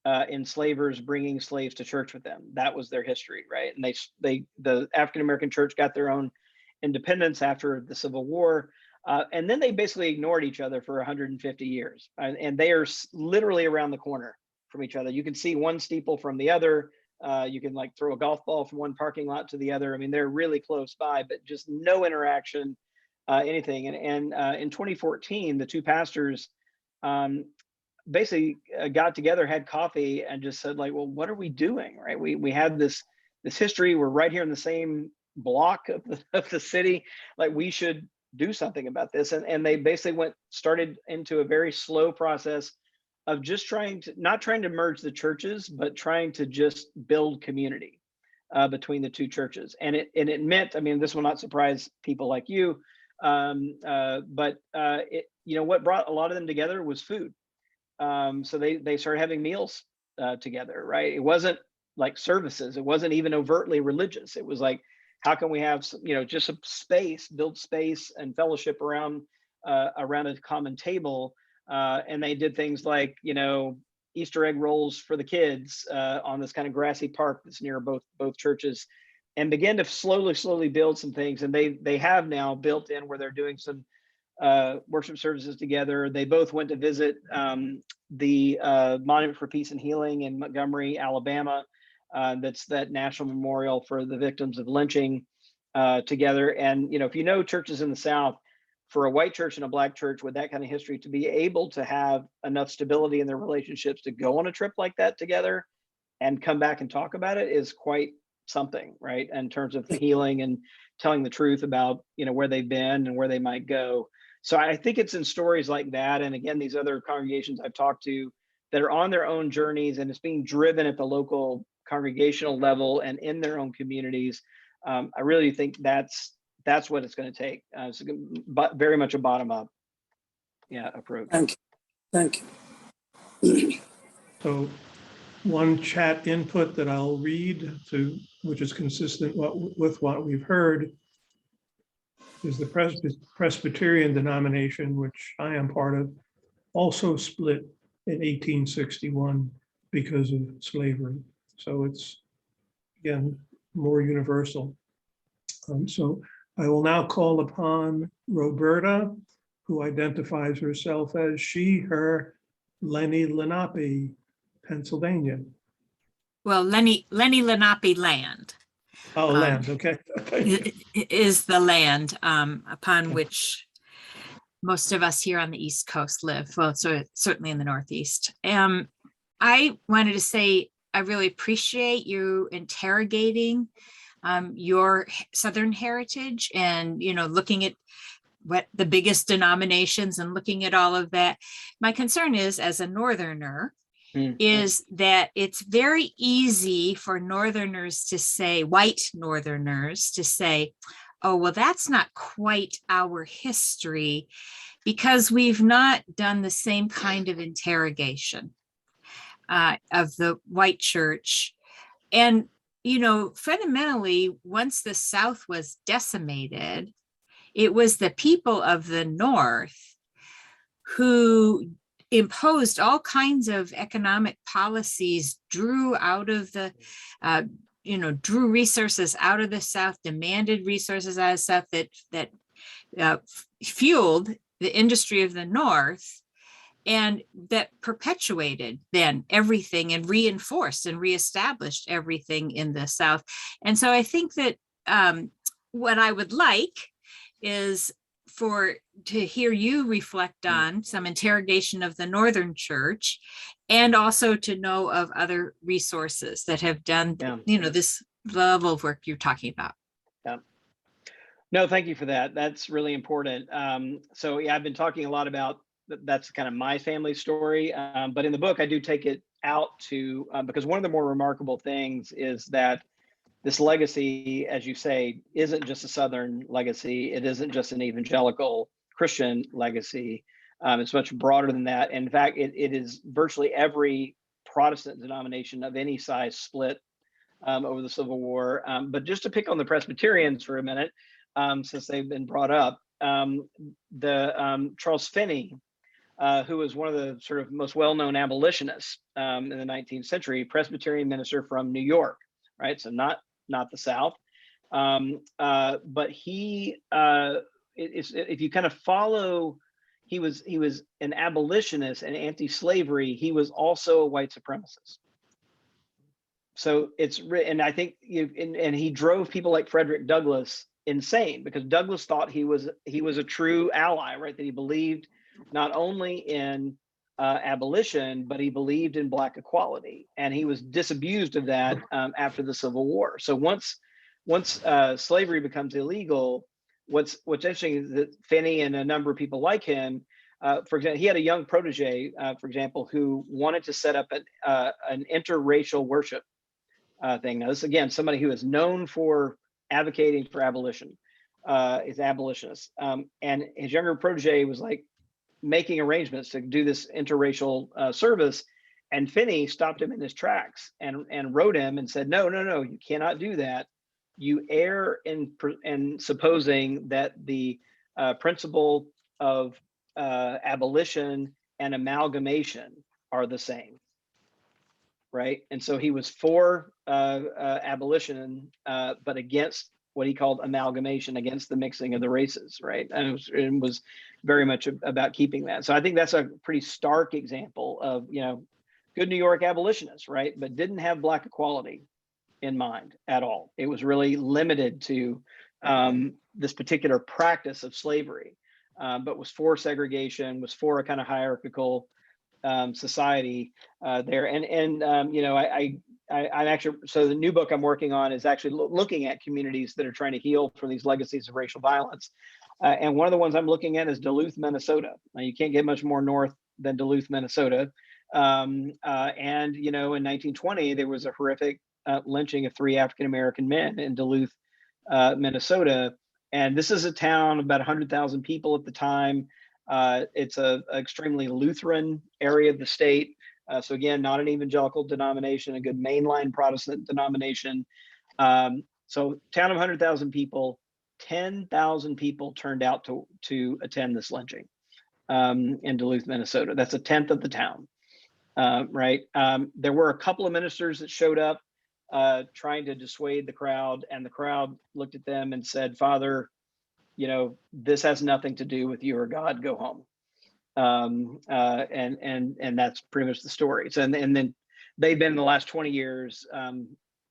enslavers bringing slaves to church with them. That was their history, right? And the African American church got their own independence after the Civil War, and then they basically ignored each other for 150 years. And they are literally around the corner from each other. You can see one steeple from the other. You can like throw a golf ball from one parking lot to the other. I mean, they're really close by, but just no interaction, anything. And in 2014, the two pastors basically got together, had coffee, and just said, like, well, what are we doing, right? We had this history. We're right here in the same block of the city. Like, we should do something about this. And they basically started into a very slow process of just not trying to merge the churches, but trying to just build community between the two churches. And it meant, I mean, this will not surprise people like you, but what brought a lot of them together was food. So they started having meals together, right? It wasn't like services. It wasn't even overtly religious. It was like, how can we have just a space, build space and fellowship around a common table. And they did things like, Easter egg rolls for the kids on this kind of grassy park that's near both churches, and began to slowly build some things. And they have now built in where they're doing some worship services together. They both went to visit the Monument for Peace and Healing in Montgomery, Alabama. That's that national memorial for the victims of lynching together. And if you know churches in the South, for a white church and a black church with that kind of history to be able to have enough stability in their relationships to go on a trip like that together and come back and talk about it is quite something, right? In terms of healing and telling the truth about where they've been and where they might go. So I think it's in stories like that, and again, these other congregations I've talked to that are on their own journeys, and it's being driven at the local congregational level and in their own communities. I really think that's what it's going to take. It's very much a bottom up, approach. Thank you. So one chat input that I'll read to which is consistent with what we've heard, is the Presbyterian denomination, which I am part of, also split in 1861 because of slavery. So it's, again, more universal. So I will now call upon Roberta, who identifies herself as she, her, Lenni Lenape, Pennsylvania. Well, Lenni Lenape land. Oh, land, okay. Is the land upon which most of us here on the East Coast live. Well, so certainly in the Northeast. I wanted to say I really appreciate you interrogating your Southern heritage and, you know, looking at what the biggest denominations and looking at all of that. My concern is, as a Northerner, is that it's very easy for Northerners to say, white Northerners to say, oh, well, that's not quite our history, because we've not done the same kind of interrogation of the white church. And, you know, fundamentally, once the South was decimated, it was the people of the North who imposed all kinds of economic policies, drew out of the, drew resources out of the South, demanded resources out of the South that fueled the industry of the North, and that perpetuated then everything and reinforced and reestablished everything in the South. And so I think that what I would like is to hear you reflect on some interrogation of the Northern Church, and also to know of other resources that have done, this level of work you're talking about. Yeah. No, thank you for that. That's really important. So yeah, I've been talking a lot about that's kind of my family story, but in the book I do take it out to because one of the more remarkable things is that this legacy, as you say, isn't just a Southern legacy. It isn't just an evangelical Christian legacy. It's much broader than that. In fact, it is virtually every Protestant denomination of any size split over the Civil War. But just to pick on the Presbyterians for a minute, since they've been brought up, Charles Finney, who was one of the sort of most well-known abolitionists in the 19th century, Presbyterian minister from New York, right? So not the South, but he, if you kind of follow, he was an abolitionist and anti-slavery. He was also a white supremacist. So and I think and he drove people like Frederick Douglass insane, because Douglass thought he was a true ally, right? That he believed not only in abolition, but he believed in Black equality, and he was disabused of that after the Civil War. So once slavery becomes illegal, what's interesting is that Finney and a number of people like him, for example, he had a young protege, for example, who wanted to set up an interracial worship thing. Now, this again, somebody who is known for advocating for abolition, is abolitionist, and his younger protege was like making arrangements to do this interracial service, and Finney stopped him in his tracks and wrote him and said, no, you cannot do that. You err in supposing that the principle of abolition and amalgamation are the same, right? And so he was for abolition, but against what he called amalgamation, against the mixing of the races, right? And it was very much about keeping that. So I think that's a pretty stark example of, good New York abolitionists, right? But didn't have Black equality in mind at all. It was really limited to this particular practice of slavery, but was for segregation, was for a kind of hierarchical society there. And I'm actually, so the new book I'm working on is actually looking at communities that are trying to heal from these legacies of racial violence. And one of the ones I'm looking at is Duluth, Minnesota. Now, you can't get much more north than Duluth, Minnesota. And, in 1920, there was a horrific lynching of 3 African-American men in Duluth, Minnesota. And this is a town of about 100,000 people at the time. It's an extremely Lutheran area of the state. So again, not an evangelical denomination, a good mainline Protestant denomination. So town of 100,000 people, 10,000 people turned out to attend this lynching in Duluth, Minnesota. That's a tenth of the town, right? There were a couple of ministers that showed up trying to dissuade the crowd, and the crowd looked at them and said, "Father, you know, this has nothing to do with you or God. Go home." And that's pretty much the story. So, and then they've been in the last 20 years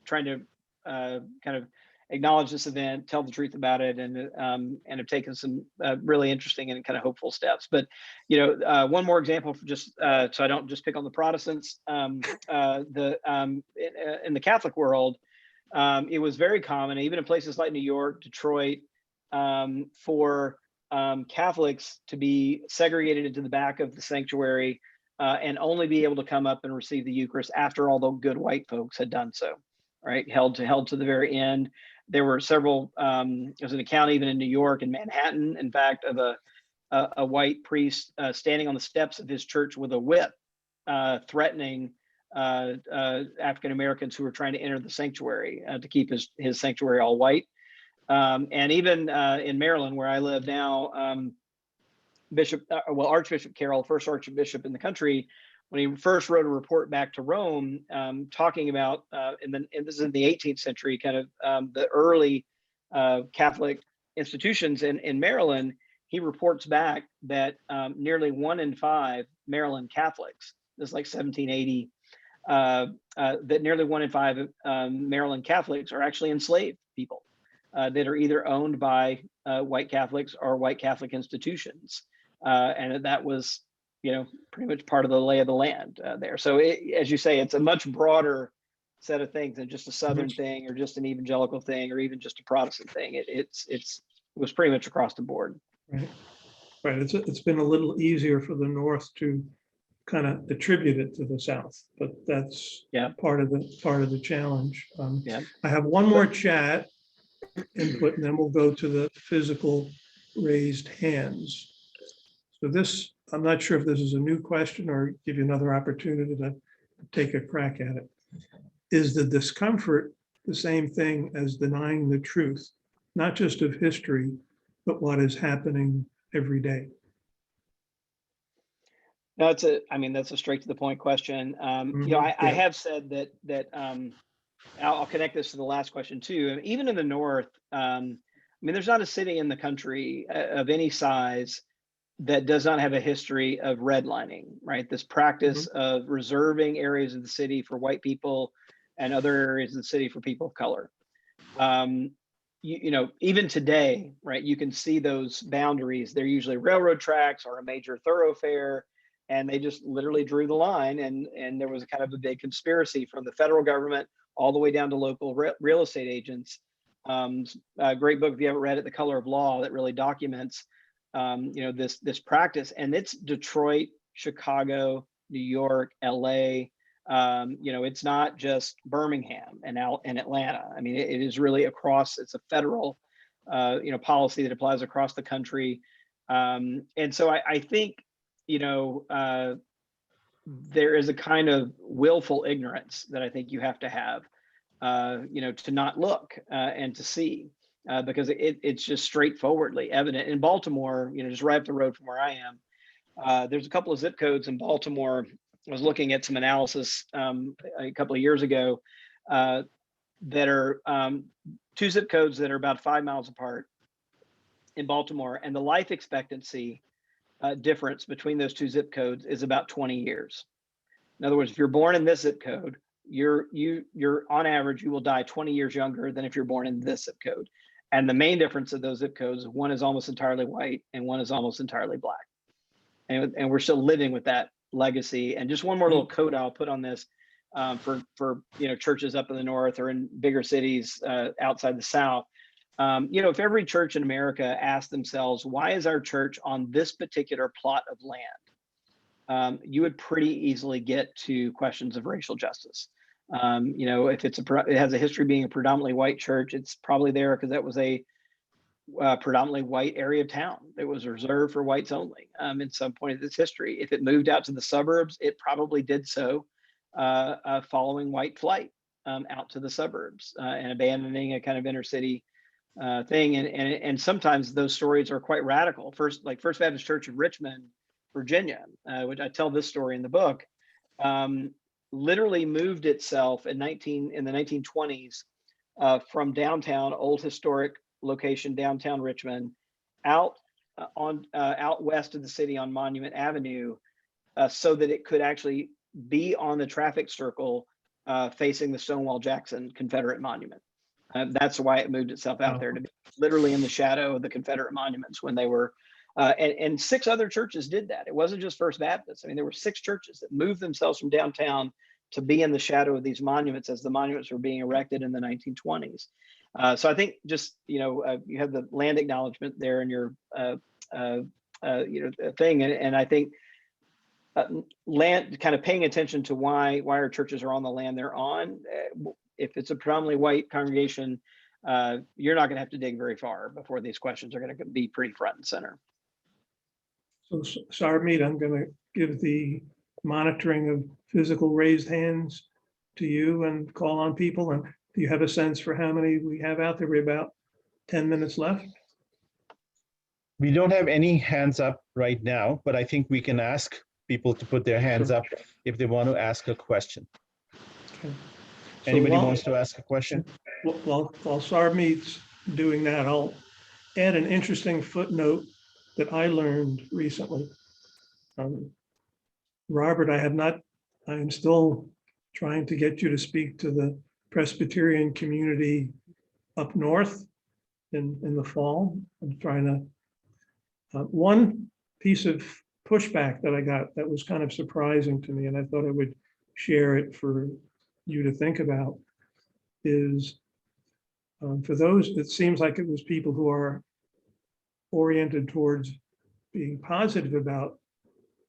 trying to kind of acknowledge this event, tell the truth about it, and have taken some really interesting and kind of hopeful steps. But you know, one more example, for just so I don't just pick on the Protestants. In the Catholic world, it was very common, even in places like New York, Detroit, for Catholics to be segregated into the back of the sanctuary and only be able to come up and receive the Eucharist after all the good white folks had done so, right? Held to the very end. There were several, there's an account even in New York and Manhattan, in fact, of a white priest standing on the steps of his church with a whip, threatening African Americans who were trying to enter the sanctuary to keep his sanctuary all white. And even in Maryland, where I live now, Archbishop Carroll, first archbishop in the country, when he first wrote a report back to Rome, talking about, and this is in the 18th century, kind of the early Catholic institutions in Maryland, he reports back that nearly 1 in 5 Maryland Catholics, this is like 1780, that nearly 1 in 5 Maryland Catholics are actually enslaved people that are either owned by white Catholics or white Catholic institutions. And that was, you know, pretty much part of the lay of the land there. So as you say, it's a much broader set of things than just a Southern thing or just an evangelical thing or even just a Protestant thing. It was pretty much across the board. Right. Right. It's been a little easier for the North to kind of attribute it to the South, but that's part of the challenge. I have one more chat input, and then we'll go to the physical raised hands. So this, I'm not sure if this is a new question or give you another opportunity to take a crack at it. Is the discomfort the same thing as denying the truth, not just of history, but what is happening every day? That's a straight to the point question. You know, I have said that I'll connect this to the last question too. Even in the North, I mean, there's not a city in the country of any size that does not have a history of redlining, right? This practice of reserving areas of the city for white people and other areas of the city for people of color. You know, even today, right, you can see those boundaries. They're usually railroad tracks or a major thoroughfare, and they just literally drew the line. And there was kind of a big conspiracy from the federal government all the way down to local real estate agents. A great book, if you haven't read it, The Color of Law, that really documents you know, this practice. And it's Detroit, Chicago, New York, LA. You know, it's not just Birmingham and Atlanta. I mean, it is really across. It's a federal, you know, policy that applies across the country. And so I think, you know, there is a kind of willful ignorance that I think you have to have, you know, to not look and to see. Because it's just straightforwardly evident. In Baltimore, you know, just right up the road from where I am, there's a couple of zip codes in Baltimore. I was looking at some analysis a couple of years ago that are 2 zip codes that are about 5 miles apart in Baltimore, and the life expectancy difference between those 2 zip codes is about 20 years. In other words, if you're born in this zip code, you're on average, you will die 20 years younger than if you're born in this zip code. And the main difference of those zip codes, one is almost entirely white and one is almost entirely black. And we're still living with that legacy. And just one more little coda I'll put on this for you know, churches up in the North or in bigger cities outside the South. You know, if every church in America asked themselves, why is our church on this particular plot of land? You would pretty easily get to questions of racial justice. You know, if it has a history being a predominantly white church, it's probably there because that was a predominantly white area of town that was reserved for whites only in some point of its history. If it moved out to the suburbs, it probably did so following white flight out to the suburbs and abandoning a kind of inner city thing. And sometimes those stories are quite radical. First Baptist Church of Richmond, Virginia, which I tell this story in the book, literally moved itself in the 1920s from downtown, old historic location, downtown Richmond, out west of the city on Monument Avenue, so that it could actually be on the traffic circle facing the Stonewall Jackson Confederate Monument. That's why it moved itself out there, to be literally in the shadow of the Confederate monuments when they were, and 6 other churches did that. It wasn't just First Baptist. I mean, there were 6 churches that moved themselves from downtown to be in the shadow of these monuments as the monuments were being erected in the 1920s. So I think just, you have the land acknowledgement there in your, thing. And I think land, kind of paying attention to why our churches are on the land they're on. If it's a predominantly white congregation, you're not going to have to dig very far before these questions are going to be pretty front and center. So Sarmeet, I'm going to give the monitoring of physical raised hands to you and call on people. And do you have a sense for how many we have out there? We're about 10 minutes left. We don't have any hands up right now, but I think we can ask people to put their hands up if they want to ask a question. Okay. Anybody wants to ask a question? While Sarmeet's doing that, I'll add an interesting footnote that I learned recently. Robert, I am still trying to get you to speak to the Presbyterian community up north in the fall. I'm trying to, one piece of pushback that I got that was kind of surprising to me, and I thought I would share it for you to think about, is for those, it seems like it was people who are oriented towards being positive about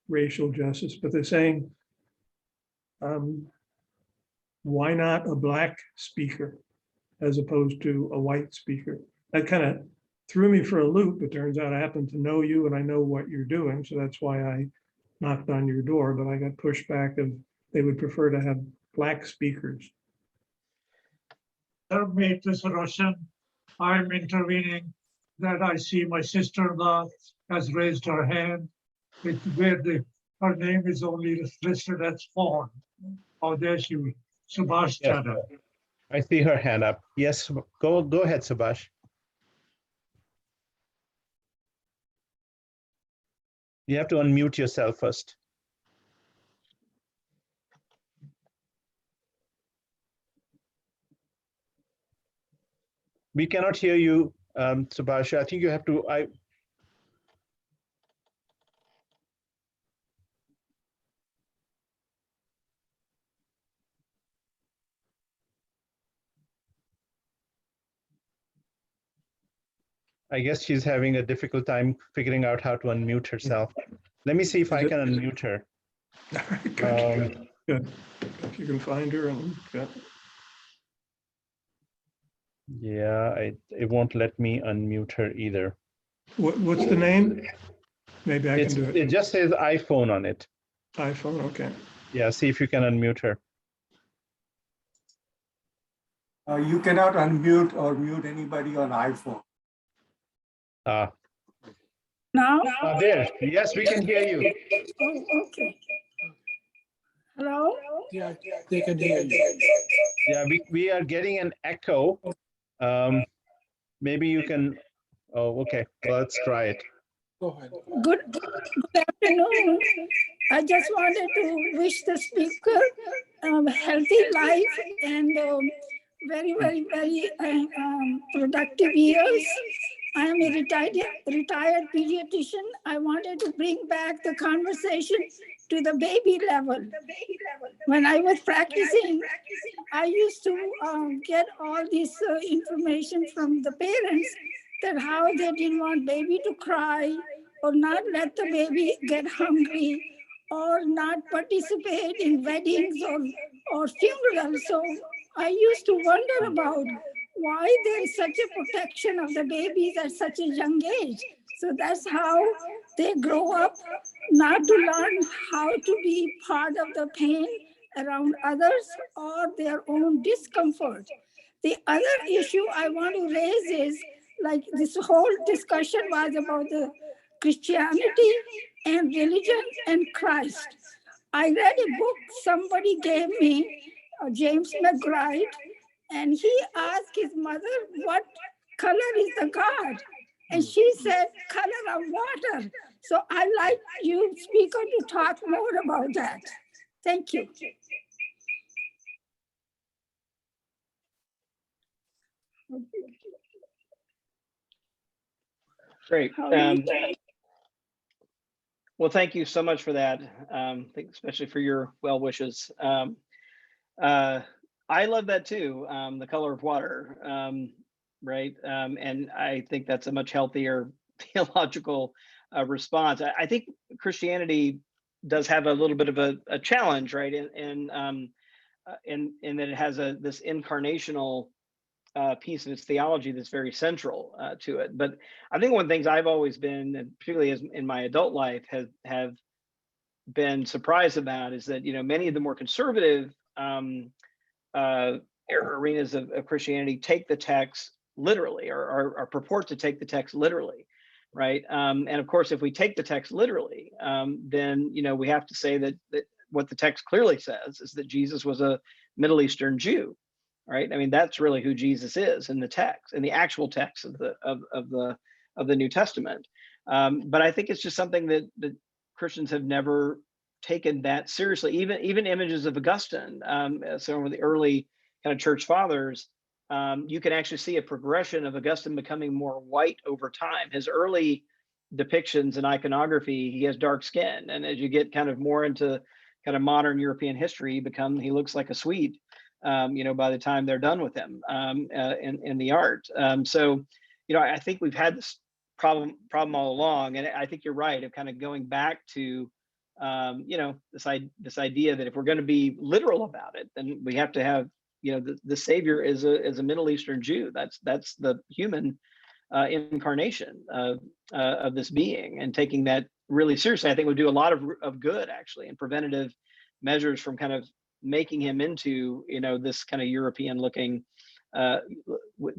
racial justice, but they're saying, why not a Black speaker as opposed to a white speaker? That kind of threw me for a loop. It turns out I happen to know you and I know what you're doing, so that's why I knocked on your door, but I got pushback of they would prefer to have Black speakers. Made this Russian. I'm intervening that I see my sister-in-law has raised her hand. It's where her name is only listed as Fawn. Oh, there she is. Subhash Yes, Chandra. I see her hand up. Yes, go ahead, Subhash. You have to unmute yourself first. We cannot hear you, Subhash. I think you have to, I guess she's having a difficult time figuring out how to unmute herself. Let me see if I can unmute her. Good. If you can find her. And yeah, it won't let me unmute her either. What's the name? Maybe I can do it. It just says iPhone on it. iPhone, okay. Yeah, see if you can unmute her. You cannot unmute or mute anybody on iPhone. Now? There. Yes, we can hear you. Oh, okay. Hello? Yeah, they can hear you. Yeah, we are getting an echo. Maybe you can, oh, okay, well, let's try it. Go ahead. Good afternoon. I just wanted to wish the speaker healthy life and very, very, very productive years. I am a retired pediatrician. I wanted to bring back the conversation to the baby level. When I was practicing, I used to get all this information from the parents that how they didn't want baby to cry or not let the baby get hungry or not participate in weddings or funerals. So I used to wonder about why there is such a protection of the babies at such a young age. So that's how they grow up not to learn how to be part of the pain around others or their own discomfort. The other issue I want to raise is like this whole discussion was about the Christianity and religion and Christ. I read a book somebody gave me, James McBride, and he asked his mother, what color is the God? And she said, color of water. So I'd like you, speaker, to talk more about that. Thank you. Great. Well, thank you so much for that. Especially for your well wishes. I love that too. The color of water, right? And I think that's a much healthier theological response. I think Christianity does have a little bit of a challenge, right? In that it has this incarnational piece of its theology that's very central to it. But I think one of the things I've always been, and particularly as in my adult life, have been surprised about is that, you know, many of the more conservative arenas of Christianity take the text literally, or purport to take the text literally, right? And of course, if we take the text literally, then, you know, we have to say that what the text clearly says is that Jesus was a Middle Eastern Jew, right? I mean, that's really who Jesus is in the text, in the actual text of the New Testament. But I think it's just something that Christians have never taken that seriously. Even images of Augustine, some of the early kind of church fathers, you can actually see a progression of Augustine becoming more white over time. His early depictions in iconography, he has dark skin, and as you get kind of more into kind of modern European history, he looks like a Swede, you know, by the time they're done with him in the art. So, you know, I think we've had this problem all along, and I think you're right of kind of going back to, you know, this idea that if we're going to be literal about it, then we have to have, you know, the Savior is a Middle Eastern Jew. That's the human incarnation of this being, and taking that really seriously, I think would do a lot of good actually, and preventative measures from kind of making him into, you know, this kind of European looking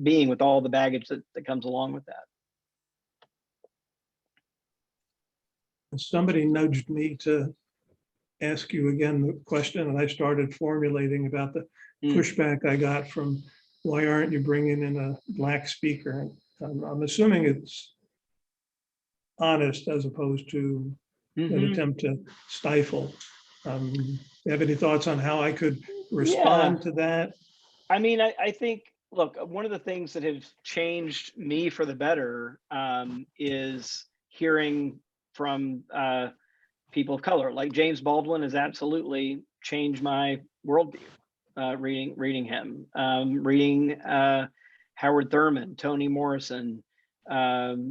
being with all the baggage that comes along with that. Somebody nudged me to ask you again the question, and I started formulating about the pushback I got from, why aren't you bringing in a Black speaker? I'm assuming it's honest as opposed to an attempt to stifle. You have any thoughts on how I could respond to that? I mean, I think, look, one of the things that have changed me for the better is hearing from people of color. Like James Baldwin has absolutely changed my worldview. Reading him, reading Howard Thurman, Toni Morrison,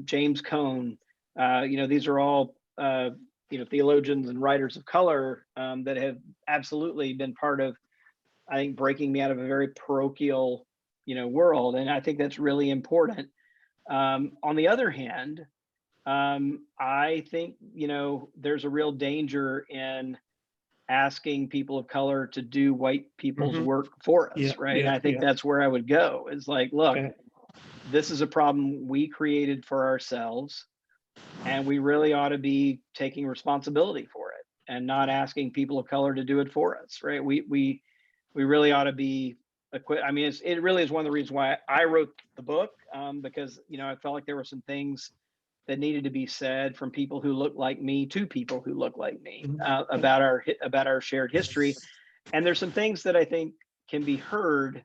James Cone. You know, these are all you know, theologians and writers of color that have absolutely been part of, I think, breaking me out of a very parochial, you know, world, and I think that's really important. On the other hand, I think, you know, there's a real danger in asking people of color to do white people's work for us, right? And I think that's where I would go. Is like, look, this is a problem we created for ourselves, and we really ought to be taking responsibility for it and not asking people of color to do it for us, right? We really ought to be equipped. I mean, it really is one of the reasons why I wrote the book, because, you know, I felt like there were some things that needed to be said from people who look like me to people who look like me about our shared history. And there's some things that I think can be heard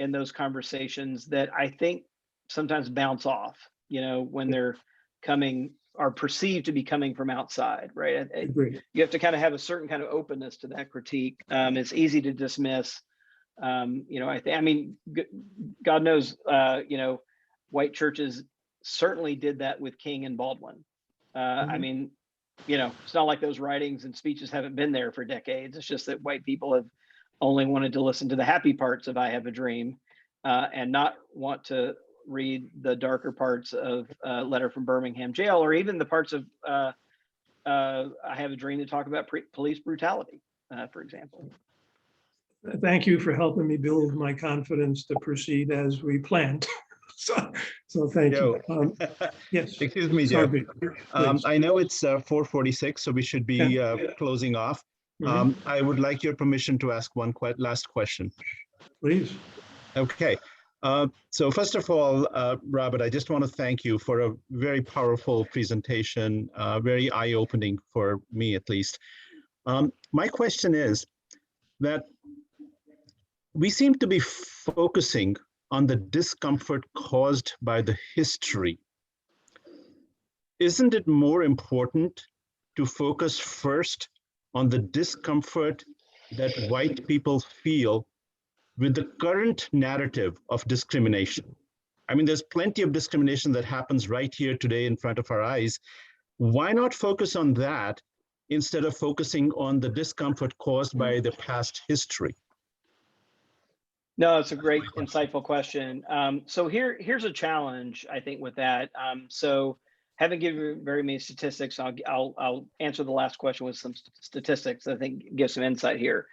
in those conversations that I think sometimes bounce off, you know, when they're coming, are perceived to be coming from outside, right? You have to kind of have a certain kind of openness to that critique. It's easy to dismiss. You know, I mean, God knows, you know, white churches certainly did that with King and Baldwin. I mean, you know, it's not like those writings and speeches haven't been there for decades. It's just that white people have only wanted to listen to the happy parts of I Have a Dream, and not want to read the darker parts of Letter from Birmingham Jail, or even the parts of I Have a Dream that talk about police brutality, for example. thank you for helping me build my confidence to proceed as we planned. So thank you. Joe. Yes. Excuse me, Joe. Sorry, please. I know it's 4:46, so we should be closing off. Mhm. I would like your permission to ask one last question. Please. Okay. So first of all, Robert, I just want to thank you for a very powerful presentation, very eye-opening for me at least. My question is that we seem to be focusing on the discomfort caused by the history. Isn't it more important to focus first on the discomfort that white people feel with the current narrative of discrimination? I mean, there's plenty of discrimination that happens right here today in front of our eyes. Why not focus on that instead of focusing on the discomfort caused by the past history? No, it's a great, insightful question. So here's a challenge, I think, with that. So haven't given you very many statistics. I'll answer the last question with some statistics. I think give some insight here.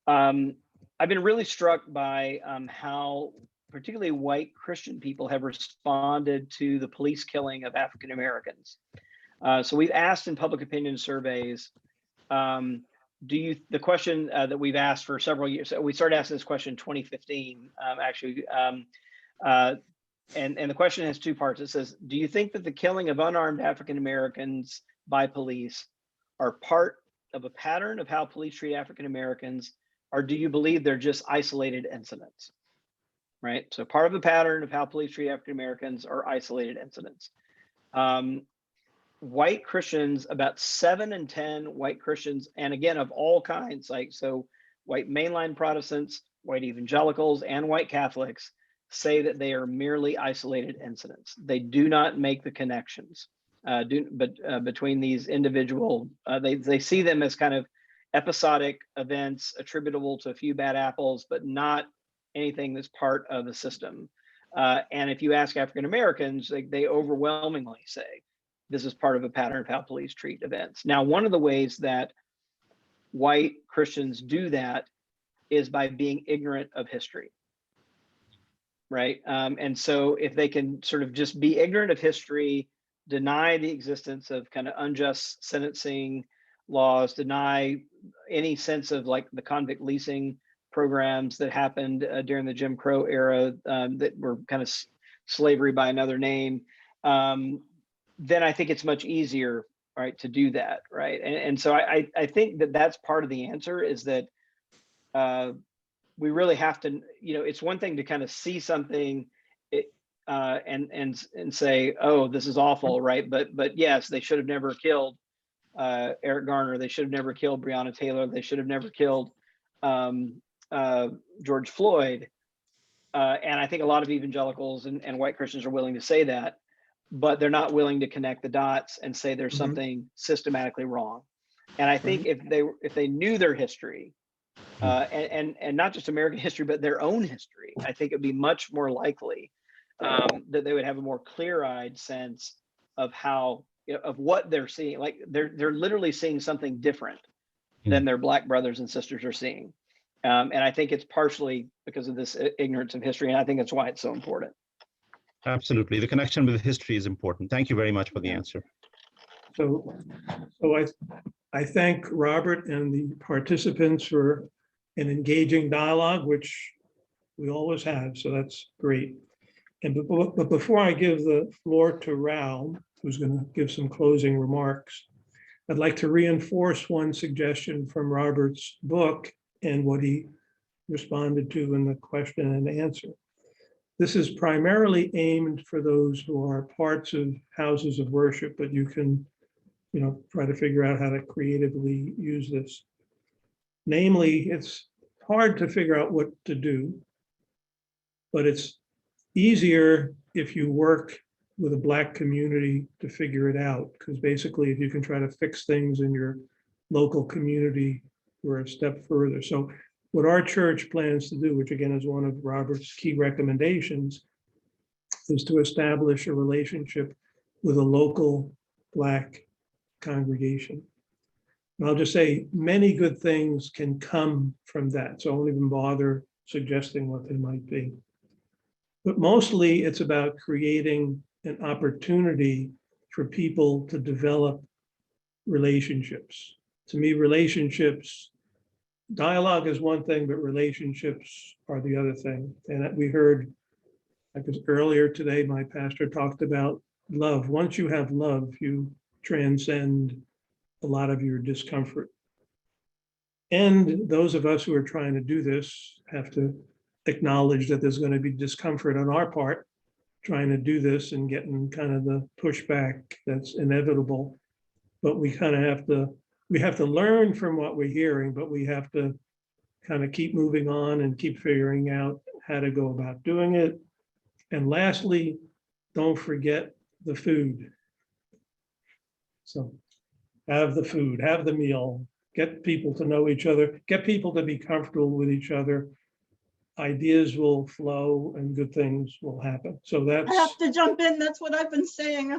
I've been really struck by how particularly white Christian people have responded to the police killing of African Americans. So we've asked in public opinion surveys, the question that we've asked for several years, so we started asking this question in 2015, actually, and the question has two parts. It says, do you think that the killing of unarmed African Americans by police are part of a pattern of how police treat African Americans, or do you believe they're just isolated incidents? Right, so part of a pattern of how police treat African Americans are isolated incidents. White Christians, about 7 in 10 white Christians, and again, of all kinds, like so white mainline Protestants, white evangelicals, and white Catholics say that they are merely isolated incidents. They do not make the connections between these individual, they see them as kind of episodic events attributable to a few bad apples, but not anything that's part of the system. And if you ask African Americans, they overwhelmingly say, this is part of a pattern of how police treat events. Now, one of the ways that white Christians do that is by being ignorant of history, right? And so if they can sort of just be ignorant of history, deny the existence of kind of unjust sentencing laws, deny any sense of like the convict leasing programs that happened during the Jim Crow era that were kind of slavery by another name, then I think it's much easier, right, to do that, right? And so I think that that's part of the answer is that we really have to, it's one thing to kind of see something and say, oh, this is awful, right? But yes, they should have never killed Eric Garner. They should have never killed Breonna Taylor. They should have never killed George Floyd. And I think a lot of evangelicals and white Christians are willing to say that, but they're not willing to connect the dots and say there's something systematically wrong. And I think if they knew their history, and not just American history, but their own history, I think it'd be much more likely that they would have a more clear-eyed sense of how, of what they're seeing. Like they're literally seeing something different than their Black brothers and sisters are seeing. And I think it's partially because of this ignorance of history, and I think that's why it's so important. Absolutely. The connection with history is important. Thank you very much for the answer. So I thank Robert and the participants for an engaging dialogue, which we always have, so that's great. But before I give the floor to Raul, who's going to give some closing remarks, I'd like to reinforce one suggestion from Robert's book and what he responded to in the question and answer. This is primarily aimed for those who are parts of houses of worship, but you can, try to figure out how to creatively use this. Namely, it's hard to figure out what to do, but it's easier if you work with a Black community to figure it out, because basically if you can try to fix things in your local community, we're a step further. So what our church plans to do, which again is one of Robert's key recommendations, is to establish a relationship with a local Black congregation. And I'll just say many good things can come from that. So I won't even bother suggesting what they might be. But mostly it's about creating an opportunity for people to develop relationships. To me, relationships, dialogue is one thing, but relationships are the other thing. And we heard, because earlier today, my pastor talked about love. Once you have love, you transcend a lot of your discomfort. And those of us who are trying to do this have to acknowledge that there's going to be discomfort on our part, trying to do this and getting kind of the pushback that's inevitable. But we kind of have to learn from what we're hearing, but we have to kind of keep moving on and keep figuring out how to go about doing it. And lastly, don't forget the food. So have the food, have the meal, get people to know each other, get people to be comfortable with each other. Ideas will flow and good things will happen. So I have that's to jump in. That's what I've been saying.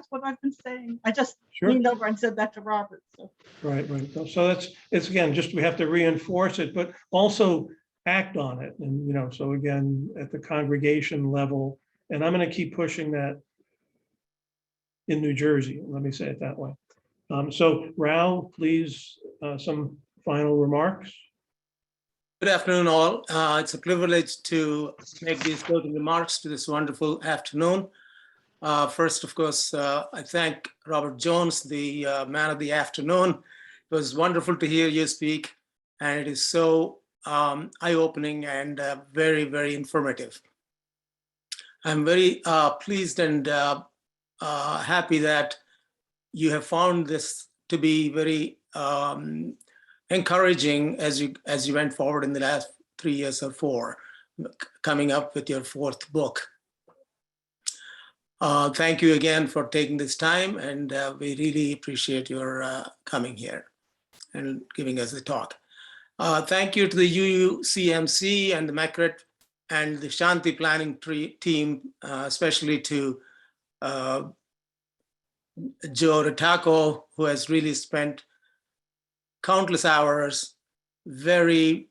I just sure. leaned over and said that to Robert. So. Right. So it's again, just we have to reinforce it, but also act on it. And, so again, at the congregation level, and I'm going to keep pushing that in New Jersey, let me say it that way. So Rao, please, some final remarks. Good afternoon, all. It's a privilege to make these closing remarks to this wonderful afternoon. First, of course, I thank Robert Jones, the man of the afternoon. It was wonderful to hear you speak, and it is so eye-opening and very, very informative. I'm very pleased and happy that you have found this to be very encouraging as you went forward in the last 3 years or 4, coming up with your 4th book. Thank you again for taking this time, and we really appreciate your coming here and giving us the talk. Thank you to the UUCMC and the MACRET and the Shanti planning team, especially to Joe Ritaco, who has really spent countless hours very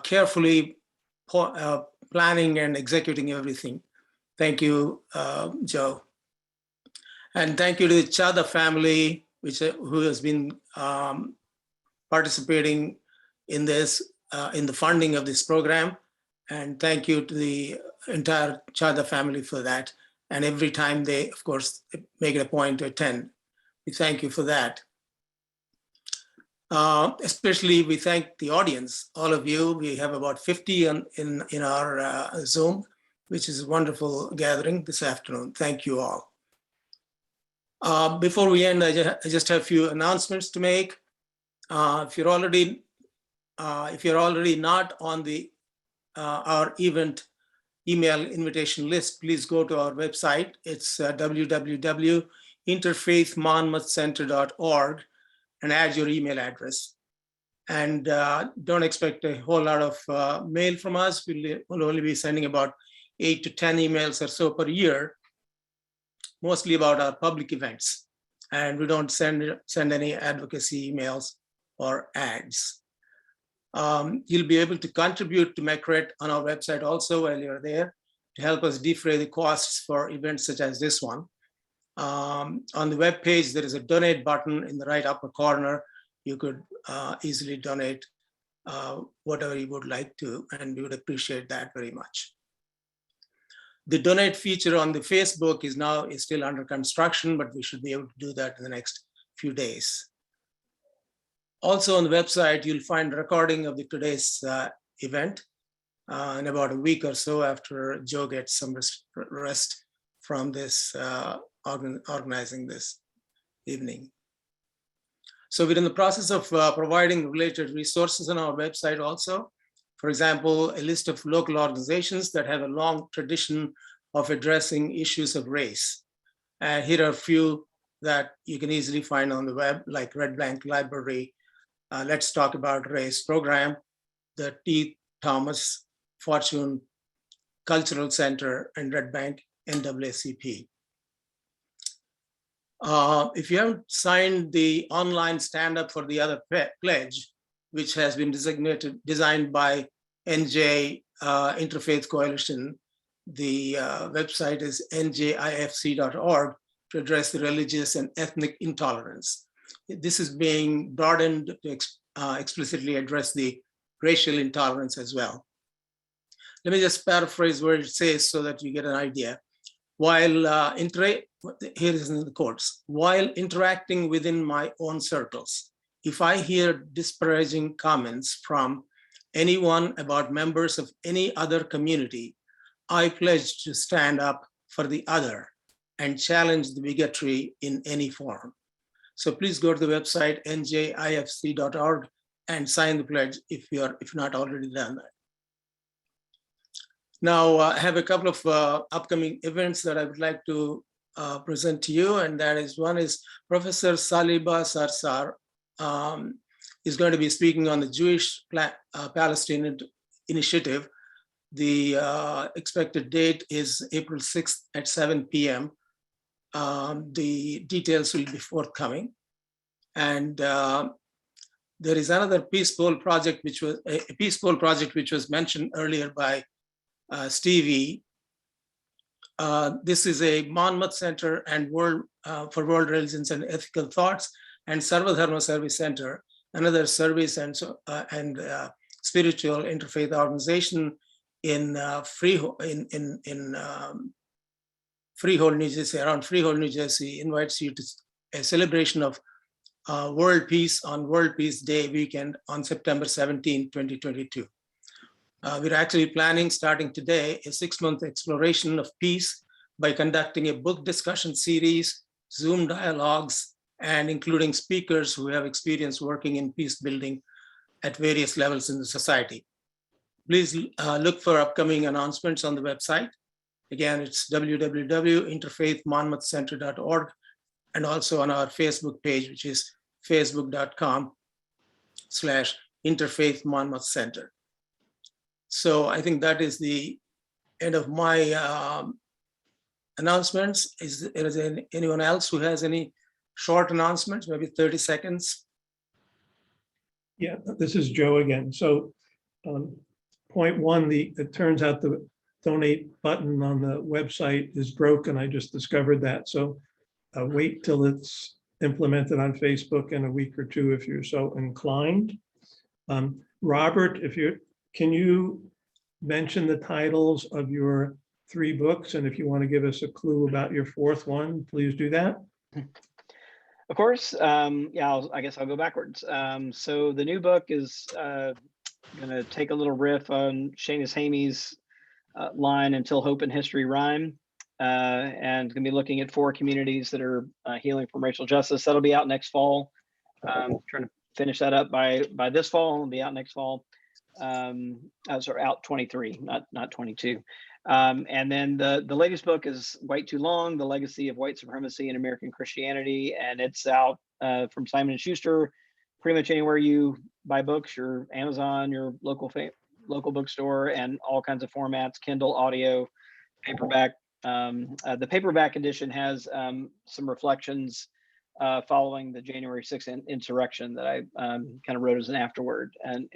carefully planning and executing everything. Thank you, Joe. And thank you to the Chada family, who has been participating in this, in the funding of this program. And thank you to the entire Chada family for that. And every time they, of course, make it a point to attend. We thank you for that. Especially we thank the audience, all of you. We have about 50 in our Zoom, which is a wonderful gathering this afternoon. Thank you all. Before we end, I just have a few announcements to make. If you're already not on the our event email invitation list, please go to our website. It's www.interfaithmonmouthcenter.org and add your email address. And don't expect a whole lot of mail from us. We'll only be sending about 8 to 10 emails or so per year, mostly about our public events. And we don't send any advocacy emails or ads. You'll be able to contribute to MACRET on our website also while you're there to help us defray the costs for events such as this one. On the web page, there is a donate button in the right upper corner. You could easily donate whatever you would like to, and we would appreciate that very much. The donate feature on the Facebook is still under construction, but we should be able to do that in the next few days. Also on the website, you'll find a recording of today's event in about a week or so after Joe gets some rest from this organizing this evening. So we're in the process of providing related resources on our website also. For example, a list of local organizations that have a long tradition of addressing issues of race. And here are a few that you can easily find on the web, like Red Bank Library, Let's Talk About Race program, the T. Thomas Fortune Cultural Center, and Red Bank NAACP. If you haven't signed the online stand up for the other pledge, which has been designed by NJ Interfaith Coalition, the website is njifc.org to address the religious and ethnic intolerance. This is being broadened to explicitly address the racial intolerance as well. Let me just paraphrase what it says so that you get an idea. While here is in the quotes, while interacting within my own circles, if I hear disparaging comments from anyone about members of any other community, I pledge to stand up for the other and challenge the bigotry in any form. So please go to the website njifc.org and sign the pledge if you're not already done that. Now, I have a couple of upcoming events that I would like to present to you, and that is, one is Professor Saliba Sarsar is going to be speaking on the Jewish Palestinian Initiative. The expected date is April 6th at 7 p.m. The details will be forthcoming. And there is another Peace Bowl project, which was mentioned earlier by Stevie. This is a Monmouth Center and for World Religions and Ethical Thoughts and Sarvadharma Service Center, another service and spiritual interfaith organization in Freehold, New Jersey, around Freehold, New Jersey, invites you to a celebration of World Peace on World Peace Day weekend on September 17, 2022. We're actually planning, starting today, a 6-month exploration of peace by conducting a book discussion series, Zoom dialogues, and including speakers who have experience working in peace building at various levels in the society. Please look for upcoming announcements on the website. Again, it's www.interfaithmonmouthcenter.org, and also on our Facebook page, which is facebook.com/interfaithmonmouthcenter. So I think that is the end of my announcements. Is there anyone else who has any short announcements, maybe 30 seconds? Yeah, this is Joe again. So point one, it turns out the donate button on the website is broken. I just discovered that. So wait till it's implemented on Facebook in a week or two if you're so inclined. Robert, can you mention the titles of your 3 books? And if you want to give us a clue about your 4th one, please do that. Of course. Yeah, I guess I'll go backwards. So the new book is going to take a little riff on Seamus Hamey's line, Until Hope and History Rhyme. And going to be looking at 4 communities that are healing from racial justice. That'll be out next fall. Trying to finish that up by this fall. It'll be out next fall. Sorry, out 23, not 22. And then the latest book is White Too Long: The Legacy of White Supremacy in American Christianity, and it's out from Simon & Schuster, pretty much anywhere you buy books, your Amazon, your local bookstore, and all kinds of formats: Kindle, audio, paperback. The paperback edition has some reflections following the January 6th insurrection that I kind of wrote as an afterword and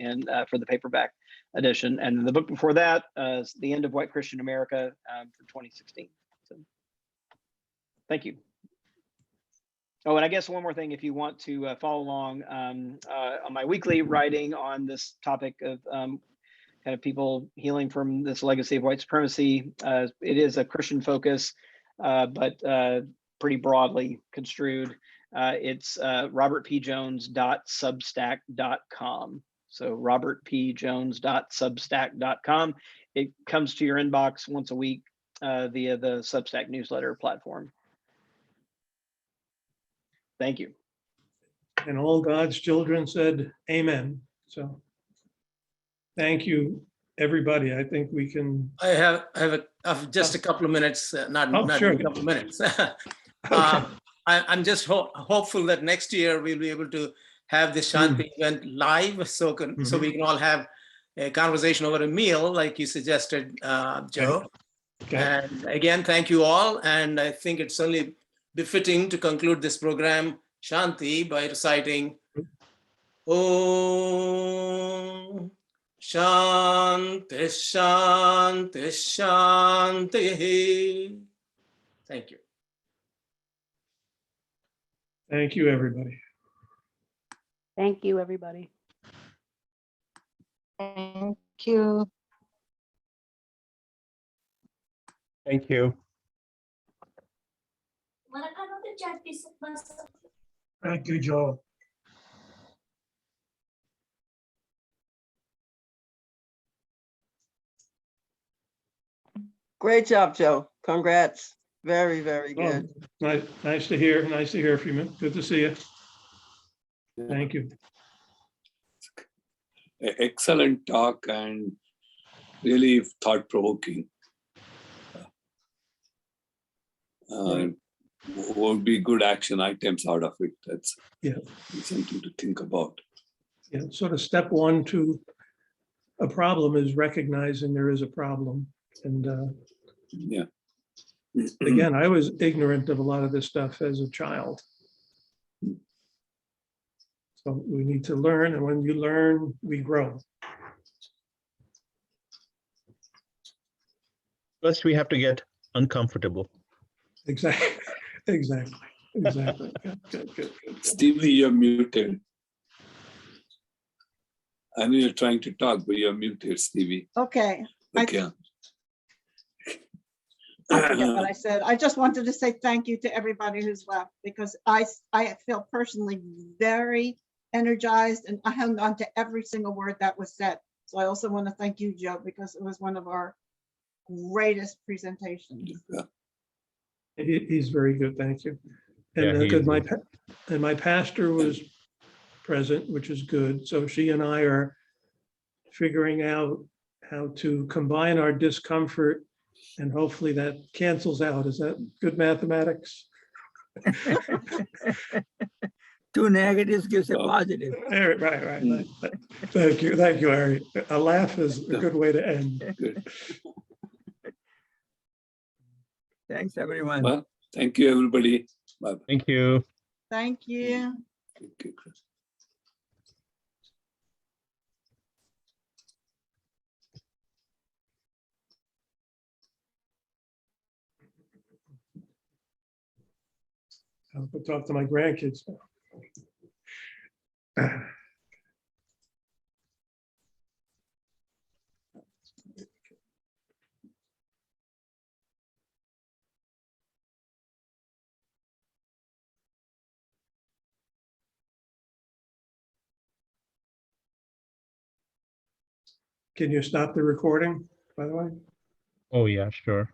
for the paperback edition. And the book before that is The End of White Christian America for 2016. So thank you. Oh, and I guess one more thing, if you want to follow along on my weekly writing on this topic of kind of people healing from this legacy of white supremacy, it is a Christian focus, but pretty broadly construed. It's robertpjones.substack.com. So robertpjones.substack.com. It comes to your inbox once a week via the Substack newsletter platform. Thank you. And all God's children said, amen. So thank you, everybody. I think we can. I have just a couple of minutes, not sure. a couple of minutes. Okay. I'm just hopeful that next year we'll be able to have the Shanti event live, so we can all have a conversation over a meal, like you suggested, Joe. Okay. And again, thank you all. And I think it's only befitting to conclude this program, Shanti, by reciting Om Shanti Shanti Shanti. Thank you. Thank you, everybody. Thank you, everybody. Thank you. Thank you. Thank you, Joe. Great job, Joe. Congrats. Very, very Oh, good. nice to hear. Nice to hear from you. Good to see you. Thank you. Excellent talk and really thought-provoking. Would be good action items out of it. That's something to think about. Yeah, sort of step one to a problem is recognizing there is a problem. And yeah. Again, I was ignorant of a lot of this stuff as a child. So we need to learn, and when you learn, we grow. First, we have to get uncomfortable. Exactly. Exactly. Exactly. Good. Stevie, you're muted. I know you're trying to talk, but you're muted, Stevie. Okay. Okay. I forget what I said. I just wanted to say thank you to everybody who's left, because I feel personally very energized, and I hung on to every single word that was said. So I also want to thank you, Joe, because it was one of our greatest presentations. Yeah. He's very good, thank you. And Yeah, he because is. my pastor was present, which is good. So she and I are figuring out how to combine our discomfort, and hopefully that cancels out. Is that good mathematics? Two negatives gives a positive. Right. Thank you, Harry. A laugh is a good way to end. Good. Thanks, everyone. Well, thank you, everybody. Bye. Thank you. Thank you. Thank you, Chris. I'll go talk to my grandkids now. Can you stop the recording, by the way? Oh, yeah, sure.